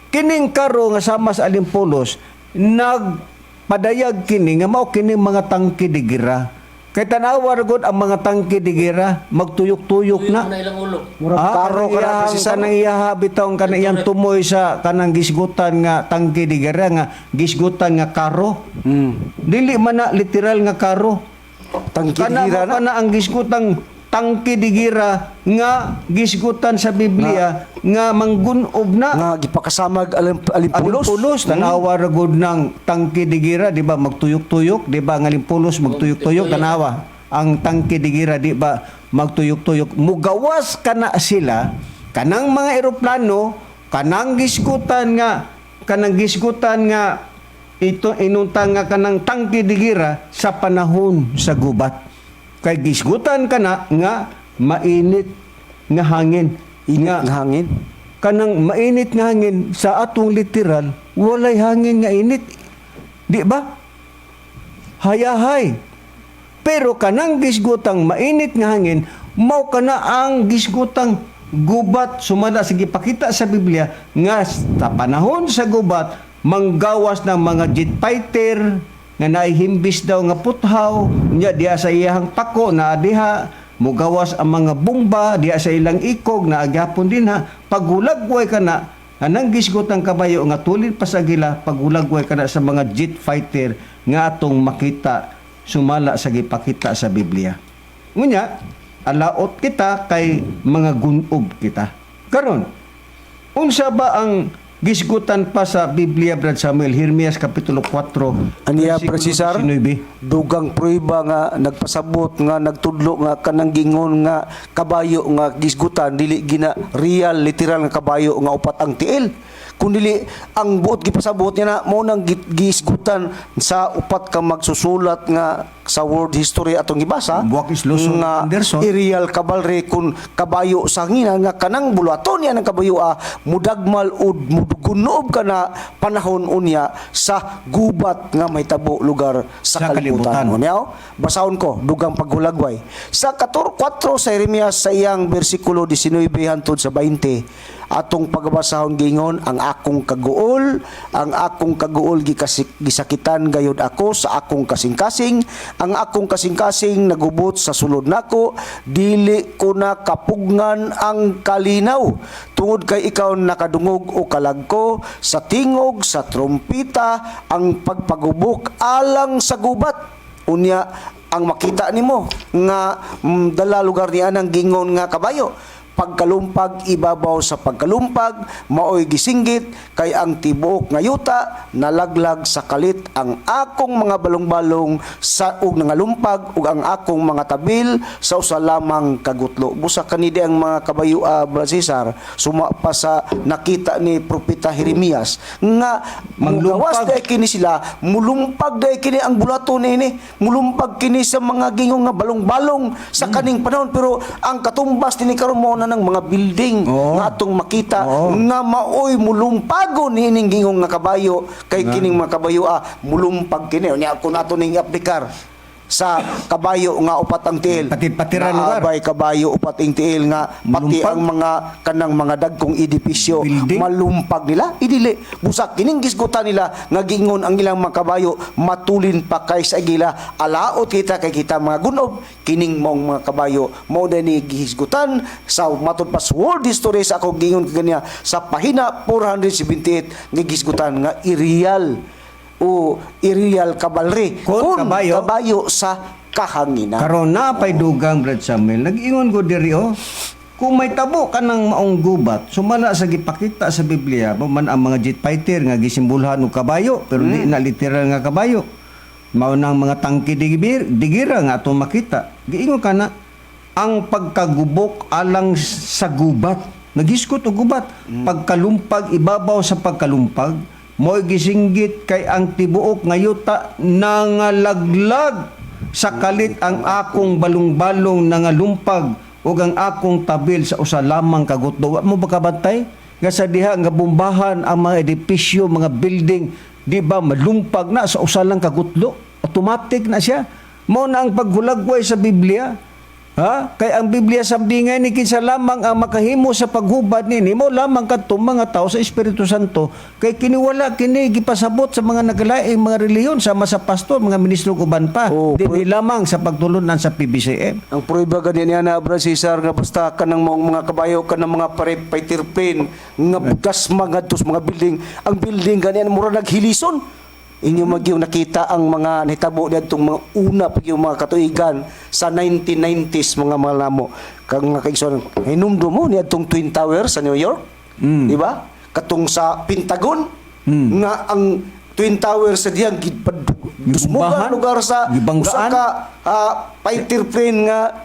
Kining karo nga sama sa alimpulos nagpadayag kini nga mao kini mga tangke de gera. Kay tanawa ra gud ang mga tangke digira magtuyok-tuyok na. Na ilang ulo. Murag karo ka na si kanang iyaha bitaw kanang iyang tumoy sa kanang gisgutan nga tangke digira nga gisgutan nga karo. Dili man na literal nga karo. Tangke Kana digira pa na. na ang gisgutang tangke digira nga gisgutan sa Biblia nga manggunob na. Nga gipakasamag alimpulos. Alimpulos, tanawa ra gud ng tangke digira, di ba magtuyok-tuyok, di ba ang alimpulos magtuyok-tuyok, tanawa. Ang tangke digira, di ba magtuyok-tuyok. Mugawas kana sila, kanang mga eroplano, kanang gisgutan nga ito inuntang nga kanang tangke digira sa panahon sa gubat. Kay gisgutan kana nga mainit nga hangin. Ingat nga hangin. Kanang mainit nga hangin sa atong literal, walay hangin nga init. Di ba? Hayahay. Pero kanang gisgutang mainit nga hangin, mao kana ang gisgutang gubat sumala sa gipakita sa Biblia nga sa panahon sa gubat manggawas ng mga jet fighter nga naihimbis daw nga puthaw nya diha sa iyang pako na diha mugawas ang mga bomba diha sa ilang ikog na agyapon din ha pagulagway kana anang gisgot ang kabayo nga tulid pa sa gila pagulagway kana sa mga jet fighter nga atong makita sumala sa gipakita sa Biblia. Ngunya alaot kita kay mga gunob kita. Karon unsa ba ang gisgutan pa sa Biblia, Brad Samuel, Jeremias Kapitulo 4, Aniya, versikulo Precisar, 19. dugang prueba nga nagpasabot nga nagtudlo nga kanang gingon nga kabayo nga gisgutan dili gina real literal nga kabayo nga upat ang tiil kundi ang buot gipasabot niya na mo nang gisgutan sa upat ka magsusulat nga sa world history atong gibasa Buwak is Luzon, nga Anderson. aerial cavalry kun kabayo sa hangina nga kanang bulaton niya ng kabayo mudagmal ud mudugunob ka na panahon unya sa gubat nga may tabo lugar sa kalibutan. Unyaw, basahon ko dugang paghulagway sa 4 sa Jeremias sa iyang bersikulo 19 hangtod sa 20 atong pagbasahon gingon ang akong kaguol gisakitan gayud ako sa akong kasing-kasing ang akong kasing-kasing nagubot sa sulod nako dili ko na kapugngan ang kalinaw tungod kay ikaw nakadungog o kalagko sa tingog sa trompita ang pagpagubok alang sa gubat unya ang makita nimo nga dala lugar niya nang gingon nga kabayo pagkalumpag ibabaw sa pagkalumpag maoy gisinggit kay ang tibuok nga yuta nalaglag sa kalit ang akong mga balong-balong sa ug nangalumpag ug ang akong mga tabil sa usa lamang kagutlo busa kanidi ang mga kabayo Cesar suma pa sa nakita ni propeta Jeremias nga mangluwas day kini sila mulumpag day kini ang bulaton ini mulumpag kini sa mga gingong nga balong-balong sa kaning panahon pero ang katumbas ni karon mo ng mga building nga atong makita nga maoy mulumpago nining gingong nga kabayo kay kining mga kabayo mulumpag kini unya kun ato ning aplikar sa kabayo nga upat ang tiil Patid-patiran lugar. abay kabayo upat ang tiil nga pati Mulumpag. ang mga kanang mga dagkong edipisyo Building. malumpag nila idili busak kining gisgutan nila nga gingon ang ilang mga kabayo matulin pa kay sa igila alaot kita kay kita mga gunob kining mong mga kabayo mao na ni gihisgutan sa matud pas world history sa ako gingon kaniya sa pahina 478 nga gisgutan nga irreal o aerial cavalry Kun kabayo. sa kahanginan. Karon na pay dugang, Brad Samuel, nag-ingon ko diri kung may tabo ka ng maong gubat, sumala sa gipakita sa Biblia, man ang mga jet fighter nga gisimbulhan og kabayo, pero di na literal nga kabayo. Mao nang mga tangke digira nga atong makita. Giingon ka na ang pagkagubok alang sa gubat. Nagiskot og gubat, pagkalumpag ibabaw sa pagkalumpag, mo'y gisinggit kay ang tibuok nga yuta nangalaglag sa kalit ang akong balong-balong nangalumpag ug ang akong tabil sa usa lamang kagutlo. Wa mo ba kabantay? Nga sa diha nga bombahan ang mga edipisyo, mga building, di ba malumpag na sa usa lang kagutlo? Automatic na siya. Mao na ang paghulagway sa Biblia. Ha? Kay ang Biblia sabdingay ni kinsa lamang ang makahimo sa paghubad nini mo lamang kadtong mga tao sa Espiritu Santo kay kiniwala kini gipasabot sa mga nagalaing mga reliyon sama sa pastor mga ministro uban pa dili lamang sa pagtulunan sa PBCM. Ang prueba gani niya na Brad Cesar nga basta kanang mga kabayo kanang mga paitirpin nga bugas mga tus mga building ang building gani mura naghilison. Inyo magyong nakita ang mga nitabo diyadtong mga una pa yung mga katuigan sa 1990s mga malamo kang kaigsoon hinumdo mo niadtong Twin Towers sa New York di ba katong sa Pentagon nga ang Twin Towers sa diyang gidusmugan lugar sa usa ka fighter plane nga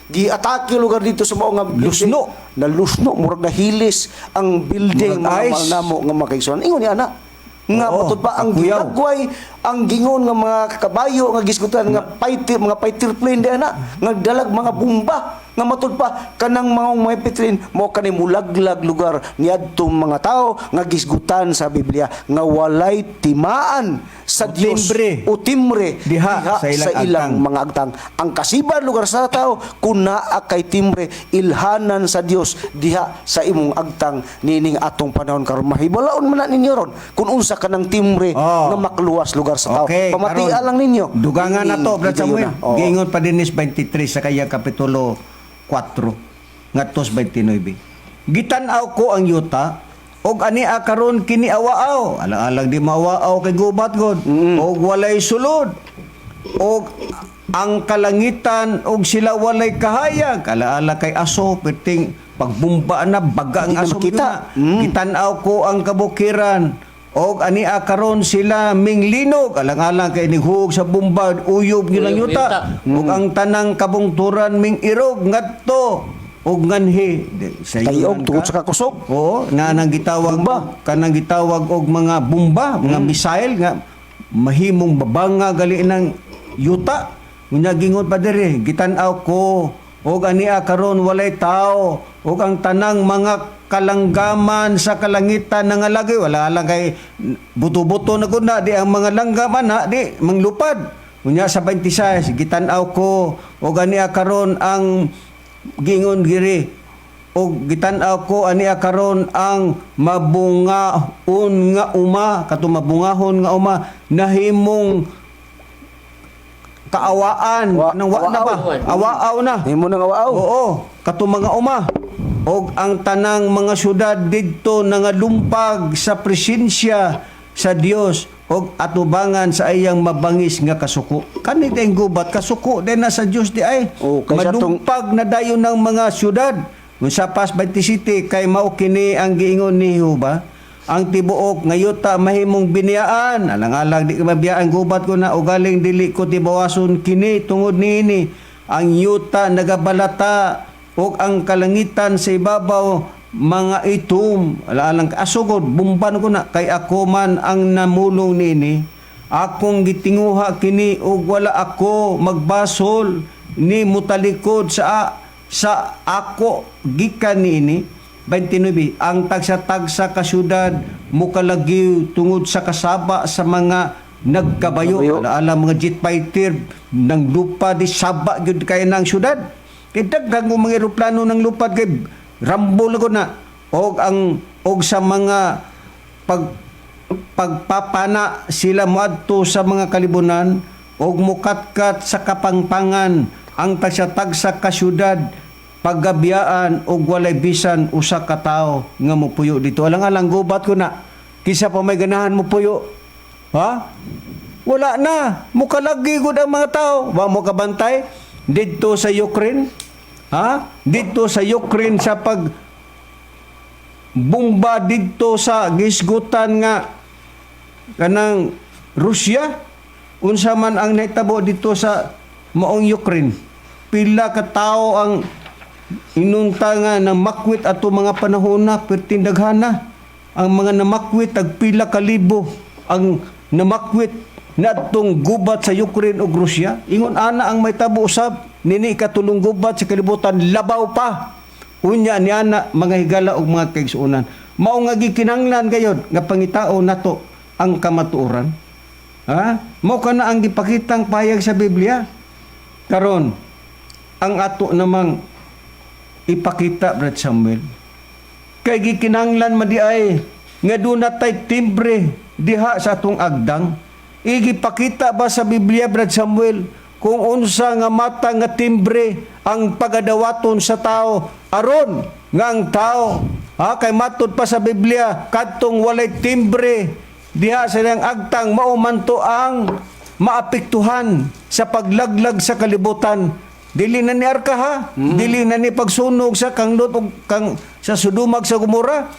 gi-atake lugar dito sa mao nga Lusno. nalusno murag nahilis ang building mga malamo nga makaigsoon ingon ni ana nga matod pa ang ginagway ang gingon nga mga kabayo nga gisgutan nga mga fighter plane di ana nga dalag mga bomba nga matod pa kanang mga fighter plane mo kanay mulaglag lugar niadtong mga tao nga gisgutan sa Biblia nga walay timaan sa Dios o timbre diha sa ilang mga agtang ang kasiban lugar sa tao kun naa kay timbre ilhanan sa Dios diha sa imong agtang nining atong panahon karon mahibalaon man na ninyo ron kun unsa kanang timbre nga makluwas lugar sa tao. Okay, pamatia lang ninyo. Dugangan na to, Brad Samuel. Giingon pa dinis 23 sa kaya kapitulo 4 ngadtos 29. Gitanaw ko ang yuta og ani karon kini awaaw. Alang-alang di mawaaw kay gubat god. Og walay sulod. Og ang kalangitan og sila walay kahayag. Alaala kay aso perting pagbumba na baga ang aso kita. Gitanaw ko ang kabukiran. Og ani karon sila minglinog alang-alang kay nighuog sa bumbad uyog gyud ang yuta og ang tanang kabungturan ming irog ngadto og nganhi sa tayog tungod sa kakusog nga nang gitawag kanang gitawag og mga bomba mga missile nga mahimong babanga gali ng yuta unya gingon pa diri gitan-aw ko og ani karon walay tao og ang tanang mga kalanggaman sa kalangitan nga lagi wala lang kay buto-buto na gud na di ang mga langgaman na di manglupad unya sa 26 gitan-aw ko og ani karon ang gingon giri og gitan-aw ko ani karon ang mabungaon nga uma kato mabungahon nga uma nahimong kaawaan nang wa na ba awaaw na himo nang awaaw oo kato mga uma og ang tanang mga syudad didto nangalumpag sa presensya sa Dios og atubangan sa iyang mabangis nga kasuko kani tayong gubat kasuko din na sa Dios di ay malumpag na dayon ng mga syudad unsa pas 27 kay mao kini ang giingon ni Jehova ang tibuok ngayota mahimong biniyaan alang-alang di ka mabiyaan gubat ko na ugaling dili ko tibawason kini tungod niini ang yuta nagabalata o ang kalangitan sa ibabaw mga itom alang asugod bumban ko na kay ako man ang namulong nini akong gitinguha kini og wala ako magbasol ni mutalikod sa ako gikan nini 29 ang tagsa-tagsa ka syudad mukalagyo tungod sa kasaba sa mga nagkabayo ala mga jet fighter nang lupa di saba gyud kay nang syudad kay daghan mga eroplano nang lupad kay rambo lagod na og sa mga pagpapana sila moadto sa mga kalibunan og mukatkat sa kapangpangan ang tagsa-tagsa ka syudad paggabiyaan og walay bisan usa ka tawo nga mopuyo dito alang-alang gubat ko na kisa pa may ganahan mo puyo ha wala na mukalagi gud ang mga tawo wa mo kabantay didto sa Ukraine ha didto sa Ukraine sa pag bomba didto sa gisgutan nga kanang Russia unsa man ang nahitabo dito sa maong Ukraine pila ka tawo ang inunta nga namakwit ato mga panahon na pertindaghana ang mga namakwit tagpila ka libo ang namakwit nadtong gubat sa Ukraine ug Russia ingon ana ang may tabo usab nini katulong gubat sa kalibutan labaw pa unya ni ana mga higala ug mga kaigsuonan mao nga gikinahanglan gayod nga pangitao nato ang kamatuoran ha mao kana ang gipakitang payag sa Biblia karon ang ato namang ipakita, Brad Samuel. Kay gikinanglan madi ay nga doon natay timbre diha sa atong agdang. Igipakita ba sa Biblia, Brad Samuel, kung unsa nga mata nga timbre ang pagadawaton sa tao aron nga ang tao kay matud pa sa Biblia kadtong walay timbre diha sa ilang agtang mao man to ang maapektuhan sa paglaglag sa kalibutan. Dili na ni Arka ha, dili na ni pagsunog sa kang Lot ug kang sa Sodoma sa Gomora.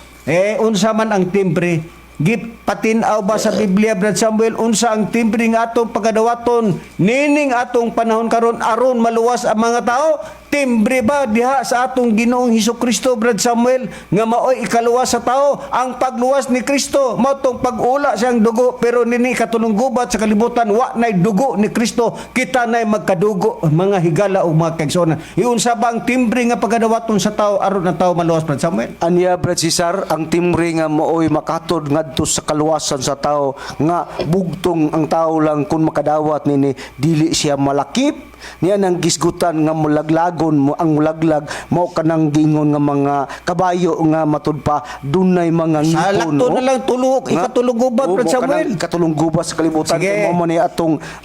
Unsa man ang timbre? Gipatinaw ba sa Biblia, Brad Samuel, unsa ang timbre nga atong pagadawaton nining atong panahon karon aron maluwas ang mga tao? Timbre ba diha sa atong Ginoong Hesukristo, Brad Samuel, nga maoy ikaluwas sa tao? Ang pagluwas ni Kristo mao tong pag-ula siyang dugo, pero nini katulong gubat sa kalibutan wa nay dugo ni Kristo, kita nay magkadugo mga higala o mga kaigsoon. Iunsa ba ang timbre nga pagadawaton sa tao aron ang tao maluwas, Brad Samuel? Anya, Brad Cesar, ang timbre nga maoy makatod ngadto sa kaluwasan sa tao nga bugtong ang tao lang kung makadawat nini dili siya malakip. Niya nang gisgutan nga mulaglagon mo ang mulaglag mao kanang gingon nga mga kabayo nga matud pa dunay mga ngipon. Salakto na lang tulog, ikatulog gubat, Brad Samuel. Katulong gubat sa kalibutan. Sige.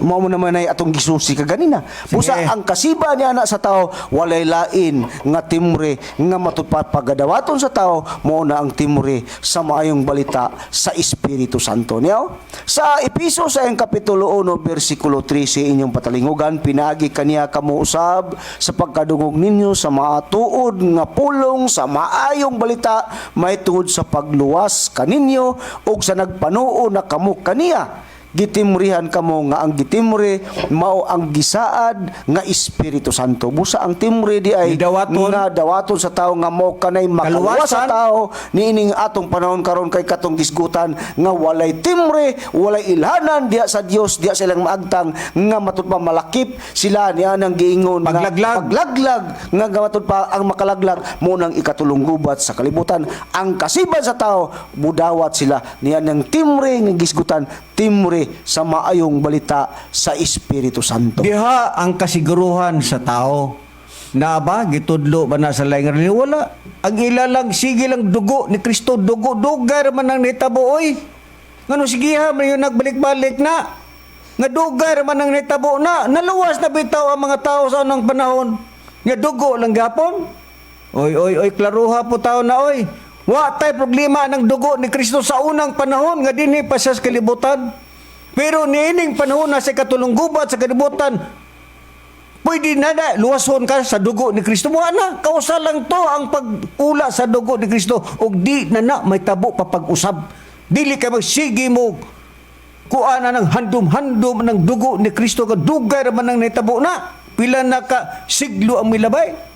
Mao man naman ay atong gisusi kaganina. Busa ang kasiba niya na sa tao walay lain nga timbre nga matud pa pagadawaton sa tao mao na ang timbre sa maayong balita sa Espiritu Santo. Niya sa Episo sa kapitulo 1 bersikulo 13 inyong patalingugan pinagi kaniya kamo usab sa pagkadungog ninyo sa maatuod nga pulong sa maayong balita may tungod sa pagluwas kaninyo ug sa nagpanuo na kamo kaniya. Gitimrihan kamo nga ang gitimre mao ang gisaad nga Espiritu Santo. Busa ang timre di ay nga dawaton sa tao nga mao kanay makaluwas sa tao niining atong panahon karon kay katong gisgutan nga walay timre, walay ilhanan diha sa Dios, diha silang maagtang nga matud pa malakip sila niya nang giingon paglaglag nga matud pa ang makalaglag mo nang ikatulong gubat sa kalibutan. Ang kasiban sa tao budawat sila niya nang timre nga gisgutan, timre sa maayong balita sa Espiritu Santo. Diha ang kasiguruhan sa tao na ba gitudlo ba na sa laing relihiyon? Wala. Ang ilalang sige lang dugo ni Kristo, dugar man ang nitabo oy. Ngano sige ha man yung nagbalik-balik na. Nga dugar man ang nitabo na. Naluwas na bitaw ang mga tao sa unang panahon. Nga dugo lang gapon. Oy, klaruha po tao na oy. Wa tay problema ng dugo ni Kristo sa unang panahon nga dinhi pa sa kalibutan. Pero niining panahon na sa katulong gubat sa kalibutan, pwede na luwason ka sa dugo ni Kristo. Mo na, kausa lang to ang pag-ula sa dugo ni Kristo. O di na may tabo pa pag-usab. Dili ka magsige mo kuana ng handom-handom ng dugo ni Kristo. Dugar man ang naitabo na. Pila na ka siglo ang milabay.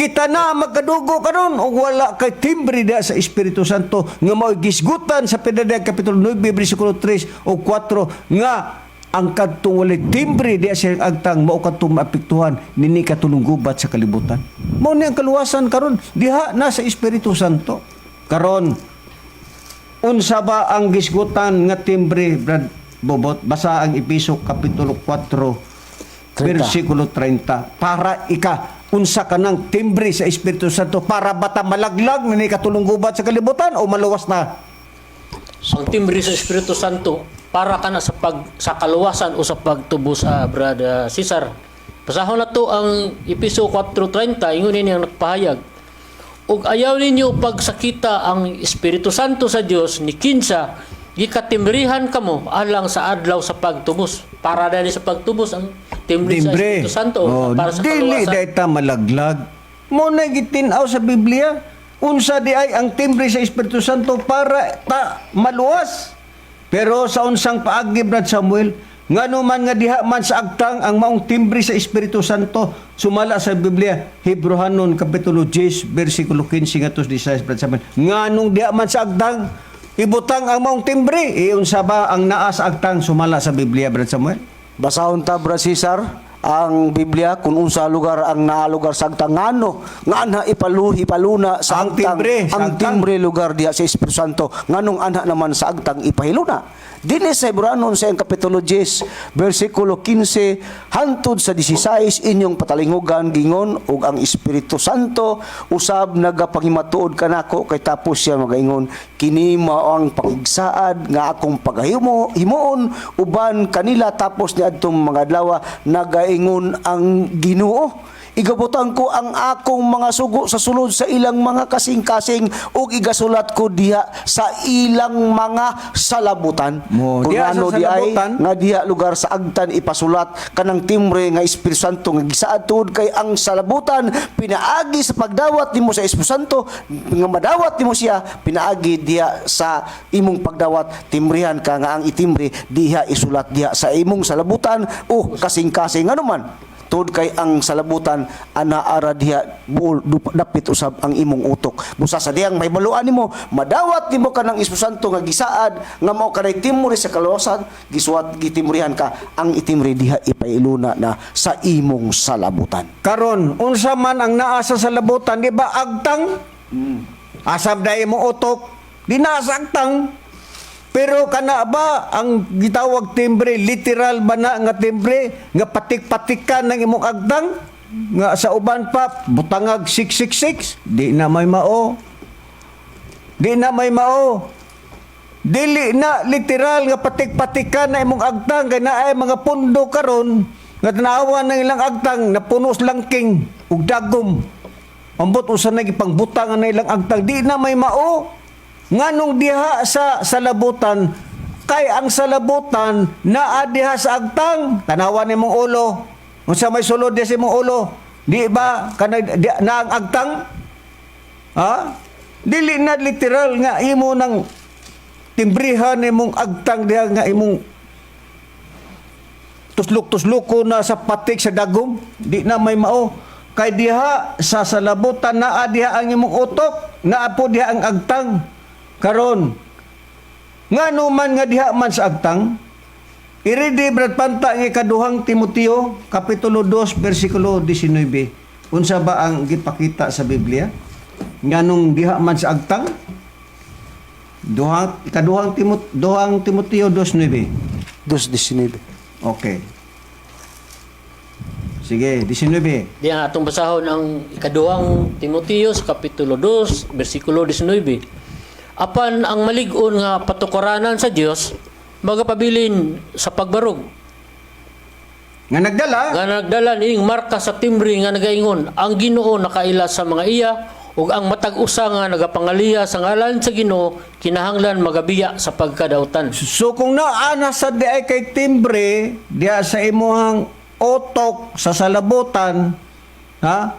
Kita na magkadugo karon o wala kay timbre da sa Espiritu Santo nga mao gisgutan sa Pedadeg kapitulo 9 bersikulo 3 o 4 nga ang kadtong walay timbre di sa agtang mao kadtong maapektuhan nini katulong gubat sa kalibutan. Mao ni ang kaluwasan karon diha na sa Espiritu Santo. Karon unsa ba ang gisgutan nga timbre, Brad Bobot? Basa ang Episo kapitulo 4 bersikulo 30 para unsa ka ng timbre sa Espiritu Santo para bata malaglag ni katulong gubat sa kalibutan o maluwas na? Ang timbre sa Espiritu Santo para ka na sa kaluwasan o sa pagtubo sa Brad Cesar. Pasahon na to ang Episo 4:30 ingon ini ang nagpahayag. Ug ayaw ninyo pagsakita ang Espiritu Santo sa Dios ni kinsa gikatimbrihan kamo alang sa adlaw sa pagtubos. Para dali sa pagtubos ang timbre sa Espiritu Santo para sa dili kaluwasan. Dili ta malaglag. Mo na gitinaw sa Biblia unsa di ay ang timbre sa Espiritu Santo para ta maluwas. Pero sa unsang paagi, Brad Samuel, ngano man nga diha man sa agtang ang maong timbre sa Espiritu Santo sumala sa Biblia Hebrehanon kapitulo 10 bersikulo 15 ngadto 16, Brad Samuel. Nganong diha man sa agtang ibutang ang maong timbre, unsa ba ang naa sa agtang sumala sa Biblia, Brad Samuel? Basahon ta, Brad Cesar, ang Biblia kung unsa lugar ang naalugar sa agtang ngano nga anha ipaluna sa ang agtang timbre, ang timbre lugar diha sa Espiritu Santo nganong anha naman sa agtang ipahiluna Dinhi sa Hebreanon sa kapitulo 10 bersikulo 15 hantod sa 16 inyong patalingugan gingon ug ang Espiritu Santo usab nagapangimatuod kanako kay tapos siya magaingon kini mao ang pagigsaad nga akong himuon uban kanila tapos ni adtong mga adlaw nagaingon ang Ginoo. Igabutan ko ang akong mga sugo sa sulod sa ilang mga kasing-kasing ug igasulat ko diha sa ilang mga salabutan. Mo, Kung diha sa ano di ay salabutan? nga diha lugar sa agtan ipasulat kanang timbre nga Espiritu Santo nga gisaad tuod kay ang salabutan pinaagi sa pagdawat nimo sa Espiritu Santo nga madawat nimo siya pinaagi diha sa imong pagdawat timbrihan ka nga ang itimbre diha isulat diha sa imong salabutan o kasing-kasing ano man tod kay ang salabutan anaara diha buol dapit usab ang imong utok busa sa diyang mahibaluan nimo madawat nimo kanang Espiritu Santo nga gisaad nga mao kanay timbre sa kaluwasan gisuwat gitimrihan ka ang itimre diha ipailuna na sa imong salabutan. Karon, unsa man ang naa sa salabutan, di ba agtang? Asab na imong utok, di naa sa agtang. Pero kana ba ang gitawag timbre, literal ba na nga timbre, nga patik-patikan ng imong agtang? Nga sa uban pa, butangag 666, di na may mao. Di na may mao. Dili na literal nga patik-patikan na imong agtang, kaya na ay mga pundo karon nga tanawan ng ilang agtang na punos langking ug dagom. Ambot usa na gipangbutangan na ilang agtang, di na may mao. Nganong diha sa salabutan kay ang salabutan naa diha sa agtang tanawan nimong ulo unsa may sulod diha sa imong ulo di ba kana na ang agtang dili na literal nga imo nang timbrihan nimong agtang diha nga imong tuslok-tusloko na sa patik sa dagom di na may mao kay diha sa salabutan naa diha ang imong utok naa po diha ang agtang. Karon, ngano man nga diha man sa agtang, iridi brad panta ng ikaduhang Timoteo, kapitulo 2, versikulo 19. Unsa ba ang gipakita sa Biblia? Nganong diha man sa agtang? Ikaduhang Timoteo 2:9. 2:19. Okay. Sige, 19. Di ang atong basahon ang ikaduhang Timoteo sa kapitulo 2, bersikulo 19. Apan ang malig-on nga patukuranan sa Dios magapabilin sa pagbarog Nga nagdala ning marka sa timbre nga nagaingon ang Ginoo nakaila sa mga iya ug ang matag usa nga nagapangaliya sa ngalan sa Ginoo kinahanglan magabiya sa pagkadautan. So kung naana sa di ay kay timbre diya sa imuhang otok sa salabutan,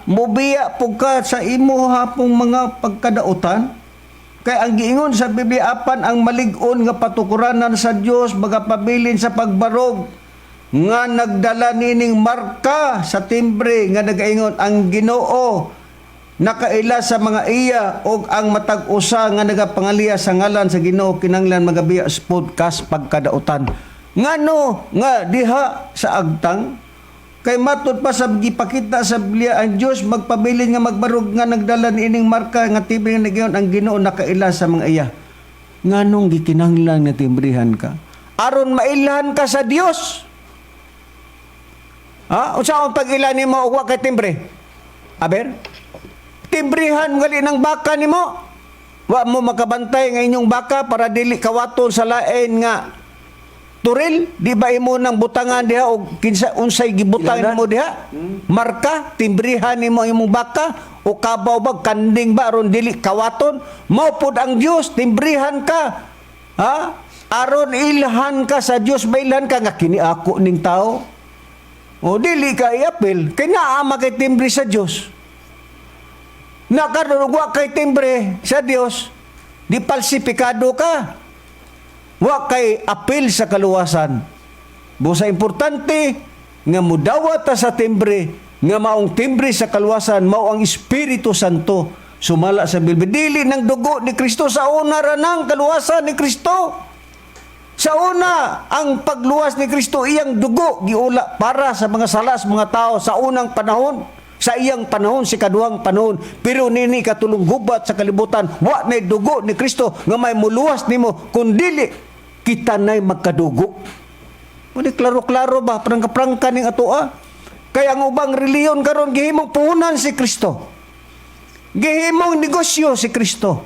mubiya pug ka sa imuha pong mga pagkadautan. Kay ang giingon sa Biblia apan ang malig-on nga patukuranan sa Dios magapabilin sa pagbarog nga nagdala nining marka sa timbre nga nagaingon ang Ginoo nakaila sa mga iya og ang matag usa nga nagapangaliya sa ngalan sa Ginoo kinanglan magabiya sa podcast pagkadautan. Ngano nga diha sa agtang kay matud pa sa gipakita sa Biblia ang Dios magpabilin nga magbarog nga nagdala niining marka nga timbre nga nagayon ang Ginoo nakaila sa mga iya. Nganong gikinahanglan nga timbrihan ka? Aron mailahan ka sa Dios. Unsa ang pag-ila nimo og wa kay timbre? Aber? Timbrihan gali ng baka nimo. Wa mo makabantay nga inyong baka para dili kawaton sa lain nga turil, di ba imo nang butangan diha o kinsa unsay gibutang mo diha? Marka, timbrihan nimo imong baka o kabaw ba kanding ba aron dili kawaton? Mao pud ang Dios, timbrihan ka. Aron ilhan ka sa Dios, mailhan ka nga kini ako ning tao. O dili ka iapil, kay naa kay timbre sa Dios. Nakadurugwa kay timbre sa Dios, di palsipikado ka. Wa kay apil sa kaluwasan. Busa importante nga mudawat ta sa timbre nga maong timbre sa kaluwasan mao ang Espiritu Santo sumala sa Biblia. Dili ng dugo ni Kristo sa una ra nang kaluwasan ni Kristo. Sa una ang pagluwas ni Kristo iyang dugo giula para sa mga sala sa mga tao sa unang panahon. Sa iyang panahon, si kaduhang panahon. Pero nini katulong gubat sa kalibutan, wa na dugo ni Kristo nga may muluwas nimo kundili kita na'y magkadugo. Muli klaro-klaro ba, prangka-prangka ning ato Kaya ang ubang reliyon karon gihimong puhunan si Kristo. Gihimong negosyo si Kristo.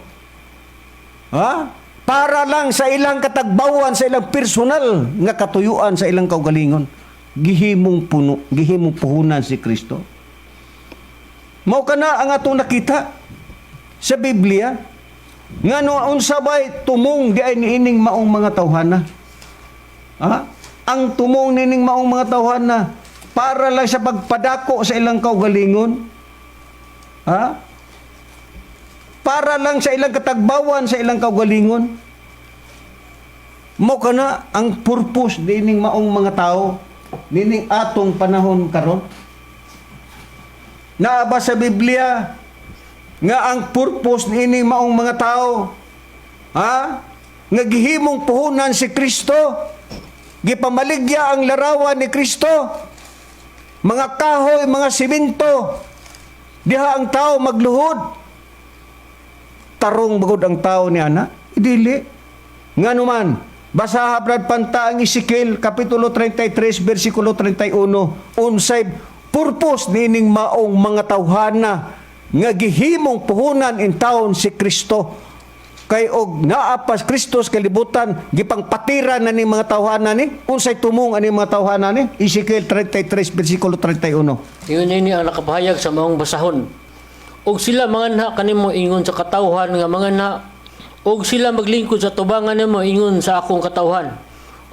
Para lang sa ilang katagbawan, sa ilang personal nga katuyuan sa ilang kaugalingon. Gihimong puhunan si Kristo. Mao kana ang atong nakita sa Biblia nga unsa bay tumong di ay niining maong mga tawhana. Ang tumong nining maong mga tawhana para lang sa pagpadako sa ilang kaugalingon. Para lang sa ilang katagbawan sa ilang kaugalingon. Mao kana ang purpose dining maong mga tao nining atong panahon karon. Naaba sa Biblia nga ang purpose nining maong mga tao nga gihimong puhunan si Kristo, gipamaligya ang larawan ni Kristo, mga kahoy, mga simento, diha ang tao magluhod. Tarong bagod ang tao ni ana, idili. Nga naman, basaha brad panta ang Ezekiel kapitulo 33 bersikulo 31, unsay purpose nining maong mga tawhana nga gihimong puhunan in taon si Kristo. Kay og naapas Kristos kalibutan gipangpatira na ni mga tawhana ni, unsay tumong ani mga tawhana ni? Ezekiel 33 bersikulo 31. Ingon ini ang nakapahayag sa maong basahon. Og sila manganha kanimo ingon sa katawhan nga manganha, og sila maglingkod sa tubangan nimo ingon sa akong katawhan.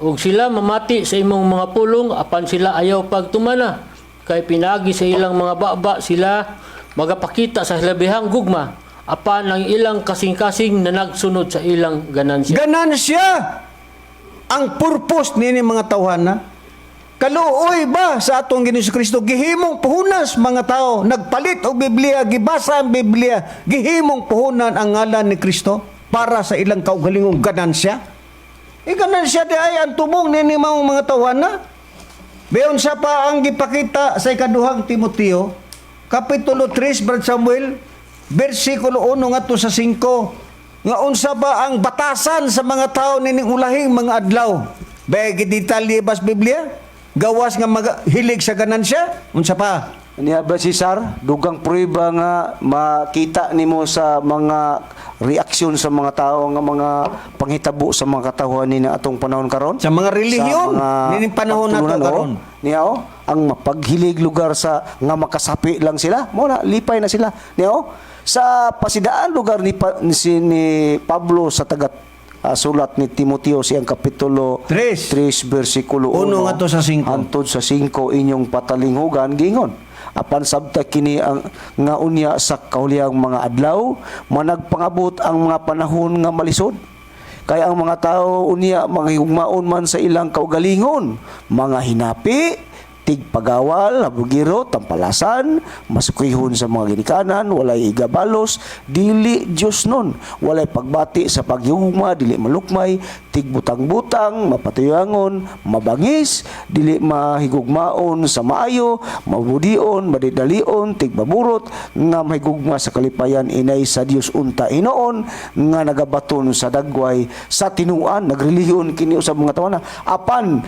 Og sila mamati sa imong mga pulong apan sila ayaw pagtumana, kay pinagi sa ilang mga baba sila magapakita sa labihang gugma apan ang ilang kasing-kasing na nagsunod sa ilang ganansya. Ganansya ang purpose nini mga tawhana. Kaluoy ba sa atong Ginoong Kristo gihimong puhunas mga tao, nagpalit og Biblia, gibasa ang Biblia, gihimong puhunan ang ngalan ni Kristo para sa ilang kaugalingong ganansya. Ganansya di ay ang tumong nini mga tawhana. Beyon sa pa ang gipakita sa ikaduhang Timoteo kapitulo 3 Brad Samuel bersikulo 1 ngadto sa 5 nga unsa ba ang batasan sa mga tao nining ulahing mga adlaw. Bayag detalye bas Biblia? Gawas nga hilig sa ganansya? Unsa pa? Niya ba Cesar, dugang prueba nga makita nimo sa mga reaksyon sa mga tao nga mga panghitabo sa mga katawhan ni atong panahon karon? Sa mga relihiyon nining panahon nato karon. Niya ang mapaghilig lugar sa nga makasapi lang sila, mo na lipay na sila. Niya sa pasidaan lugar ni Pablo sa sulat ni Timoteo siyang kapitulo 3 bersikulo 1 ngadto sa 5. Antod sa 5 inyong patalinghugan gingon. Apan sabta kini ang nga unya sa kahulihang mga adlaw managpangabot ang mga panahon nga malisod. Kaya ang mga tao unya manghigugmaon man sa ilang kaugalingon, mga hinapi, tigpagawal, habugiro, tampalasan, masukihon sa mga ginikanan, walay igabalos, dili Diyos nun. Walay pagbati sa paghigugma, dili malukmay, tigbutang-butang, mapatuyangon, mabangis, dili mahigugmaon sa maayo, mabudion, madidalion, tigbaburot, nga mahigugma sa kalipayan inay sa Dios unta inoon, nga nagabaton sa dagway, sa tinuan, nagrelihiyon kini usab mga tawana, apan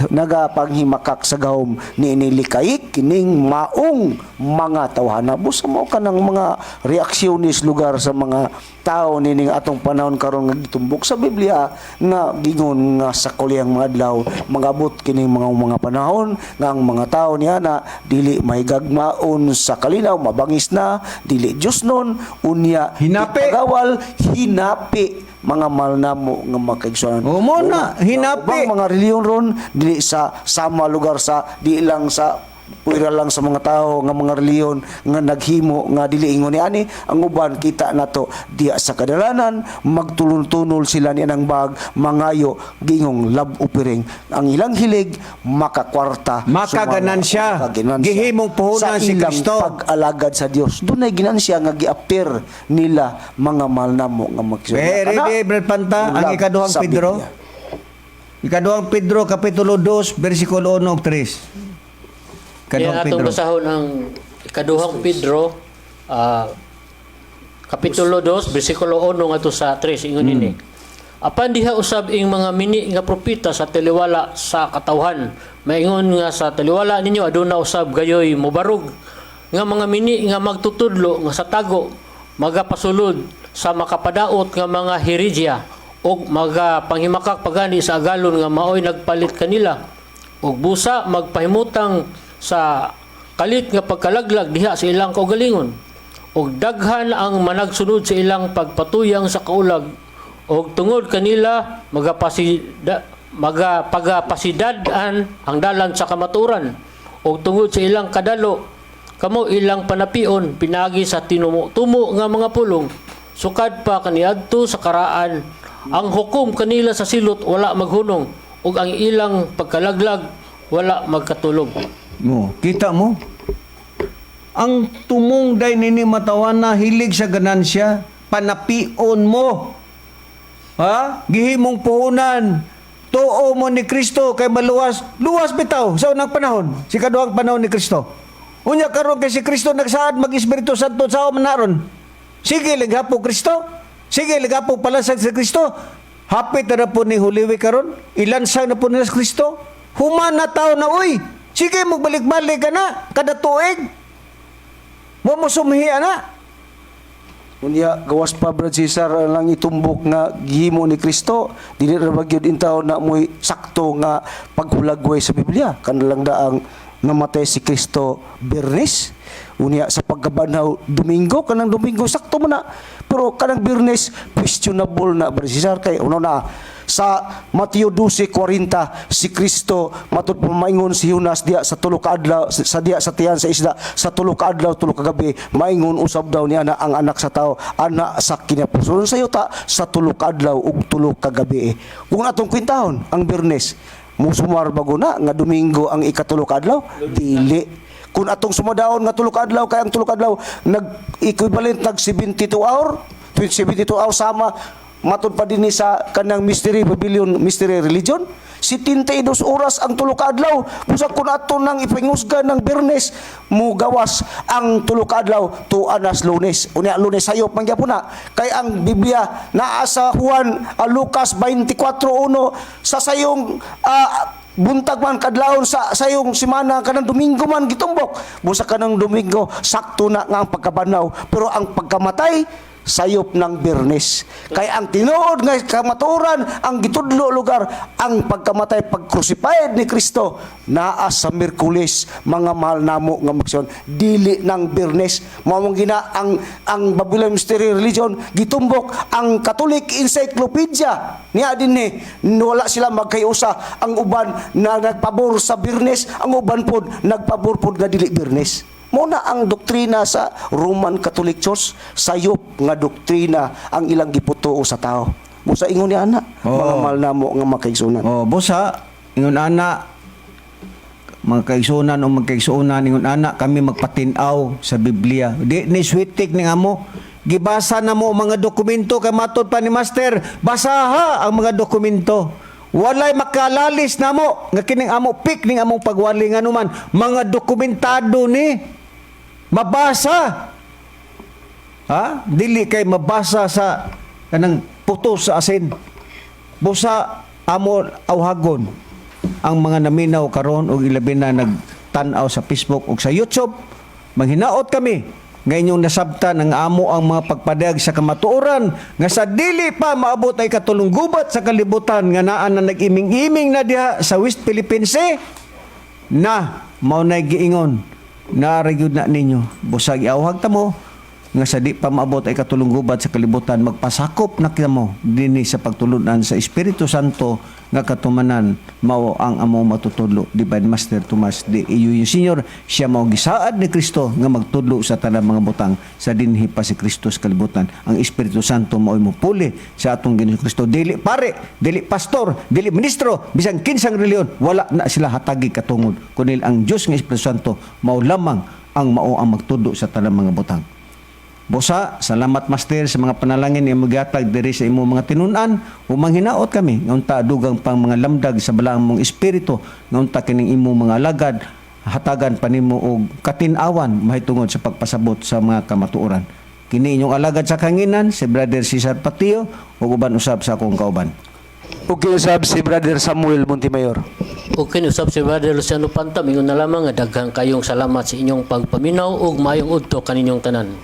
nagapanghimakak sa gahom ni inilikay kining maong mga tawhana. Busa mo ka ng mga reaksyonis lugar sa mga tao nining atong panahon karon nga gitumbok sa Biblia nga gingon nga sa kuliyang mga adlaw magabot kining mga panahon nga ang mga tao niya na dili mahigagmaon sa kalinaw, mabangis na, dili Dios nun, unya hinapi, pagawal, hinapi, mga malnamo nga makaigsunan. Mo na hinapi mga reliyon ron dili sa sama lugar sa di lang sa puwira lang sa mga tao nga mga reliyon nga naghimo nga dili ingon ni ani ang uban kita nato diya sa kadalanan magtulon-tunol sila ni anang bag mangayo gingong love offering ang ilang hilig makakwarta makaganansya gihimong puhunan si Kristo pag-alagad sa Dios dunay ginansya nga gi-appear nila mga malnamo nga magsulat. Brad Panta ang ikaduhang Pedro ikaduhang Pedro kapitulo 2 bersikulo 1 ug 3. Kaya atong basahon ang ikaduhang Pedro kapitulo 2 bersikulo 1 ngadto sa 3 ingon ini. Apan diha usab ing mga mini nga propeta sa taliwala sa katawhan. Maingon nga sa taliwala ninyo aduna usab gayoy mobarog nga mga mini nga magtutudlo nga sa tago magapasulod sa makapadaot nga mga heredia og magapanghimakak pagani sa agalon nga maoy nagpalit kanila og busa magpahimutang sa kalit nga pagkalaglag diha sa ilang kaugalingon og daghan ang managsunod sa ilang pagpatuyang sa kaulag og tungod kanila magapagapasidadan ang dalan sa kamaturan og tungod sa ilang kadalo kamo ilang panapion pinagi sa tinumo-tumo nga mga pulong sukad pa kaniadto sa karaan ang hukom kanila sa silot wala maghunong ug ang ilang pagkalaglag wala magkatulog. Kita mo? Ang tumungday nini matawan na hilig sa ganansya, panapion mo. Ha? Gihimong puhunan. Tuo mo ni Kristo kay maluwas. Luwas bitaw sa unang panahon. Si kaduhang panahon ni Kristo. Unya karon kay si Kristo nagsaad mag-Espiritu Santo sa manaron. Sige ligapo Kristo. Sige ligapo palasag sa Kristo. Hapit na po ni Huliwi karon. Ilansang na po nila sa Kristo. Human na tao na uy. Sige mo balik-balik ka na kada tuig. Mo sumhiya na. Unya gawas pa Brad Cesar lang itumbok nga gihimo ni Kristo dili ra bagyod intaw na moy sakto nga paghulagway sa Biblia kanalang daang namatay si Kristo Bernes unya sa pagkabanaw Domingo kanang Domingo sakto mo na pero kanang Bernes questionable na Brad Cesar kay uno na sa Mateo 12:40 si Kristo matud maingon si Jonas diya sa tulo ka adlaw sa diya sa tiyan sa isda sa tulo ka adlaw tulo ka gabi maingon usab daw niya na ang anak sa tao anak sa kinapuson sa yuta sa tulo ka adlaw ug tulo ka gabi kung atong kwintahon ang Bernes musumar bago na nga Domingo ang ikatulo ka adlaw dili kung atong sumadaon nga tulo ka adlaw kay ang tulo ka adlaw nag equivalent nag 72 hour 72 hour sama matud pa dinhi sa kanang mystery Babylon mystery religion 72 oras ang tulo ka adlaw busa kun ato nang ipangusga ng Bernes mo gawas ang tulo ka adlaw tuanas Lunes unya Lunes sayop man gyapon na kay ang Biblia naa sa Juan Lucas 24:1 sa sayong buntag man kadlawon sa sayong semana kanang Domingo man gitumbok busa kanang Domingo sakto na nga ang pagkabanaw pero ang pagkamatay sayop ng Bernes. Kaya ang tinuod nga kamaturan, ang gitudlo lugar, ang pagkamatay, pag-crucified ni Kristo, naa sa Miyerkules, mga mahal namo nga maksyon, dili ng Bernes. Mawang gina, ang Babylon Mystery Religion, gitumbok, ang Catholic Encyclopedia, niya din wala sila magkayusa, ang uban na nagpabor sa Bernes, ang uban po nagpabor po nga dili Bernes. Muna ang doktrina sa Roman Catholic Church sayop nga doktrina ang ilang giputuo sa tao. Busa ingon ni ana mga mahal namo nga makaigsunan. Busa ingon ana mga kaigsunan o magkaigsunan ingon ana kami magpatinaw sa Biblia. Di ni switik ni amo. Gibasa na mo mga dokumento kay matod pa ni Master. Basaha ang mga dokumento. Walay makalalis na mo nga kining amo pik ning among pagwali nga numan mga dokumentado ni mabasa dili kay mabasa sa kanang putos sa asin busa amo awhagon ang mga naminaw karon og ilabi na nagtan-aw sa Facebook ug sa YouTube manghinaot kami nga inyong nasabtan ang amo ang mga pagpadayag sa kamatuoran nga sa dili pa maabot ay katulong gubat sa kalibutan nga naa na nag-iming-iming na diha sa West Philippine Sea na mao nay giingon na ragyod na ninyo busag iawhag ta mo nga sa di pa maabot ay katulong gubat sa kalibutan magpasakop na kita mo dinhi sa pagtulunan sa Espiritu Santo nga katumanan mao ang among matutudlo Divine Master Tomas de Iyuyo Senior siya mao gisaad ni Kristo nga magtudlo sa tanang mga butang sa dinhi pa si Kristo sa kalibutan ang Espiritu Santo mao mo puli sa atong Ginoong Kristo dili pare dili pastor dili ministro bisan kinsang reliyon wala na sila hatagi katungod kundi ang Dios nga Espiritu Santo mao lamang ang mao ang magtudlo sa tanang mga butang. Bosa, salamat Master sa mga panalangin nga magatag diri sa imo mga tinun-an o manghinaot kami nga unta dugang pang mga lamdag sa balaang mong espiritu nga unta kining imo mga alagad hatagan pa nimo og katin-awan mahitungod sa pagpasabot sa mga kamatuoran. Kini inyong alagad sa kanginan si Brother Cesar Patio ug uban usab sa akong kauban. Ug kiusab si Brother Samuel Montemayor. Okay, usab si Brother Luciano Panta, mingon na lamang nga daghang kayong salamat sa inyong pagpaminaw ug maayong udto kaninyong tanan.